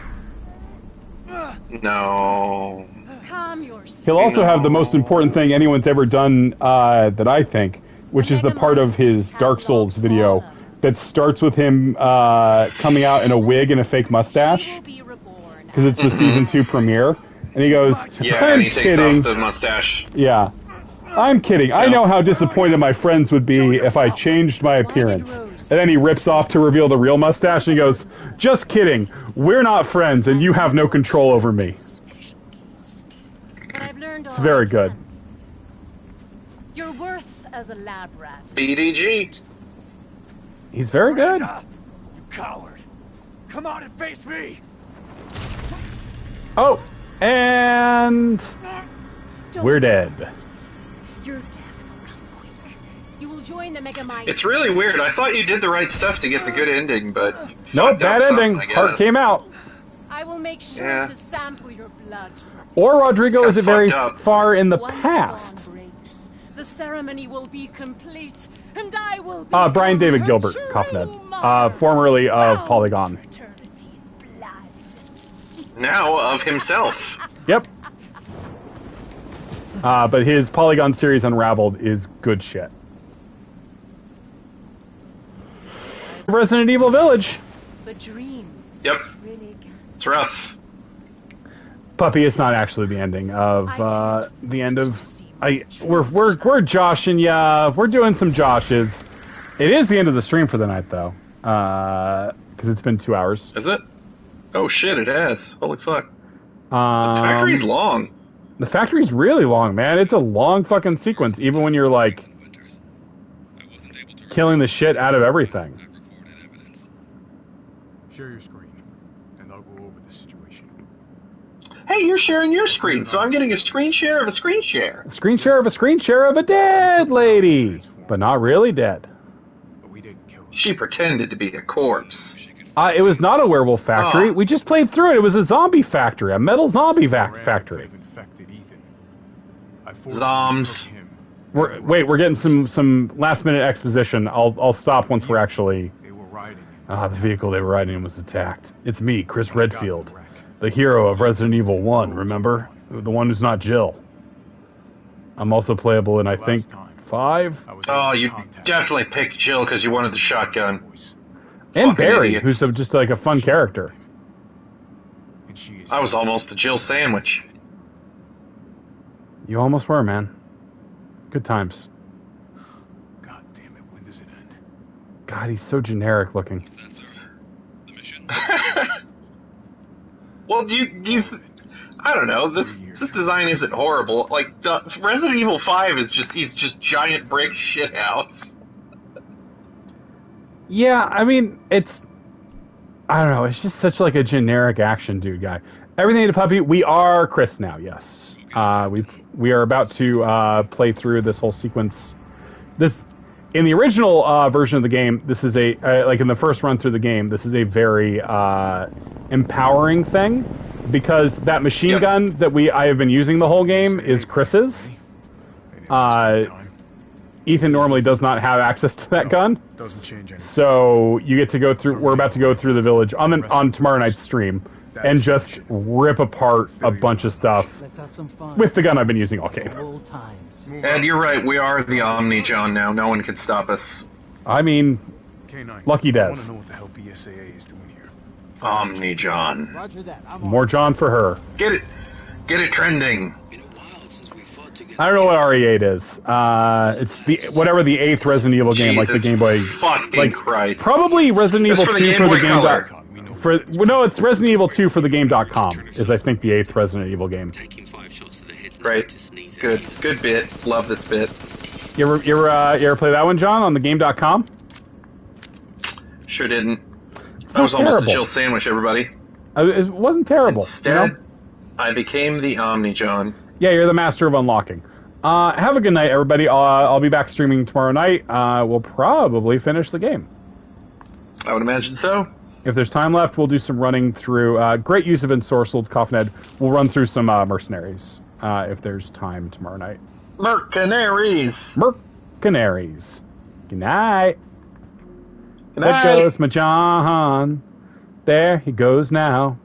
Speaker 2: No.
Speaker 6: Calm yourself.
Speaker 1: He'll also have the most important thing anyone's ever done that I think, which is the part of his Dark Souls video that starts with him coming out in a wig and a fake mustache, because it's the season 2 premiere, and he goes,
Speaker 2: Yeah,
Speaker 1: "I'm
Speaker 2: and he takes
Speaker 1: kidding."
Speaker 2: off the mustache.
Speaker 1: Yeah, I'm kidding. I know how disappointed my friends would be if I changed my appearance. And then he rips off to reveal the real mustache and he goes, just kidding. We're not friends and you have no control over me. It's very good.
Speaker 6: Your worth as a lab rat.
Speaker 2: BDG.
Speaker 1: He's very good.
Speaker 4: Miranda, you coward. Come out and face me.
Speaker 1: Oh, and we're dead.
Speaker 6: Your death will come quick. You will join the Megamites.
Speaker 2: It's really weird. I thought you did the right stuff to get the good ending, but...
Speaker 1: Nope, bad ending. Heart came out.
Speaker 6: I will make sure
Speaker 2: Yeah.
Speaker 6: to sample your blood for
Speaker 1: Or Rodrigo is it very
Speaker 2: fucked up.
Speaker 1: far in the
Speaker 6: Once
Speaker 1: past?
Speaker 6: dawn breaks, the ceremony will be complete, and I will be
Speaker 1: Brian David Gilbert, Kaufned. Formerly of Polygon.
Speaker 6: Fraternity blood.
Speaker 2: Now of himself.
Speaker 1: Yep. But his Polygon series Unraveled is good shit. Resident Evil Village.
Speaker 6: The dreams
Speaker 2: Yep.
Speaker 6: really can.
Speaker 2: It's rough.
Speaker 1: Puppy, it's not actually the ending of the end of. We're joshing ya. We're doing some joshes. It is the end of the stream for the night though, because it's been 2 hours.
Speaker 2: Is it? Oh shit, it has. Holy fuck. The factory's long.
Speaker 1: The factory's really long, man. It's a long fucking sequence, even when you're like killing the shit out of everything.
Speaker 4: Share your screen, and I'll go over the situation.
Speaker 2: Hey, you're sharing your screen, so I'm getting a screen share of a screen share.
Speaker 1: Screen share of a screen share of a dead lady, but not really dead.
Speaker 4: But we didn't kill her.
Speaker 2: She pretended to be a corpse.
Speaker 1: It was not a werewolf factory.
Speaker 2: Oh.
Speaker 1: We just played through it. It was a zombie factory, a metal zombie factory.
Speaker 4: Infected Ethan. I forced
Speaker 2: Zombs.
Speaker 4: him.
Speaker 1: We're getting some last minute exposition. I'll stop once we're actually.
Speaker 4: They were riding in.
Speaker 1: The vehicle they were riding in was attacked. It's me, Chris Redfield, the hero of Resident Evil 1, remember? The one who's not Jill. I'm also playable in, I think, 5?
Speaker 2: Oh, you definitely picked Jill because you wanted the shotgun.
Speaker 1: And
Speaker 2: Fucking
Speaker 1: Barry,
Speaker 2: idiots.
Speaker 1: who's just like a fun character.
Speaker 4: And she is
Speaker 2: I was almost a Jill sandwich.
Speaker 1: You almost were, man. Good times.
Speaker 4: God damn it, when does it end?
Speaker 1: God, he's so generic looking.
Speaker 2: Well, do you I don't know. This design isn't horrible. Like the Resident Evil 5 is he's just giant brick shithouse.
Speaker 1: Yeah, I mean, I don't know, it's just such like a generic action dude guy. Everything to Puppy, we are Chris now, yes. We are about to play through this whole sequence. In the original version of the game, this is like in the first run through the game, this is a very empowering thing, because that machine gun that I have been using the whole game is Chris's. Ethan normally does not have access to that gun.
Speaker 4: Doesn't change anything.
Speaker 1: So you get to go through. We're about to go through the village on tomorrow night's stream, and just rip apart a bunch of stuff
Speaker 7: Let's have some fun.
Speaker 1: with the gun I've been using all game.
Speaker 7: Old times.
Speaker 2: And you're right, we are the Omni John now. No one can stop us.
Speaker 1: I mean,
Speaker 4: K9,
Speaker 1: Lucky
Speaker 4: I want
Speaker 1: Des.
Speaker 4: to know what the hell BSAA is doing here.
Speaker 2: Omni John.
Speaker 7: Roger that. I'm
Speaker 1: More John for her.
Speaker 2: Get it trending.
Speaker 1: I don't know what RE8 is. It's whatever the 8th Resident Evil game, like the
Speaker 2: Jesus
Speaker 1: Game Boy.
Speaker 2: fucking Christ.
Speaker 1: Probably Resident
Speaker 2: It's
Speaker 1: Evil
Speaker 2: for the
Speaker 1: 2
Speaker 2: Game
Speaker 1: for
Speaker 2: Boy
Speaker 1: the Game.
Speaker 2: Color.
Speaker 1: No, it's Resident Evil 2 for the Game.com is I think the 8th Resident Evil game.
Speaker 2: Great. Good bit. Love this bit.
Speaker 1: You ever play that one, John, on the Game.com?
Speaker 2: Sure didn't.
Speaker 1: It's
Speaker 2: I
Speaker 1: not
Speaker 2: was almost a
Speaker 1: terrible.
Speaker 2: Jill sandwich, everybody.
Speaker 1: It wasn't terrible.
Speaker 2: Instead,
Speaker 1: you know?
Speaker 2: I became the Omni John.
Speaker 1: Yeah, you're the master of unlocking. Have a good night, everybody. I'll be back streaming tomorrow night. We'll probably finish the game.
Speaker 2: I would imagine so.
Speaker 1: If there's time left, we'll do some running through. Great use of Ensorcelled, Kaufned. We'll run through some Mercenaries if there's time tomorrow night.
Speaker 2: Mercenaries.
Speaker 1: Mercenaries. Good night.
Speaker 2: Good
Speaker 1: There
Speaker 2: night.
Speaker 1: goes my John. There he goes now.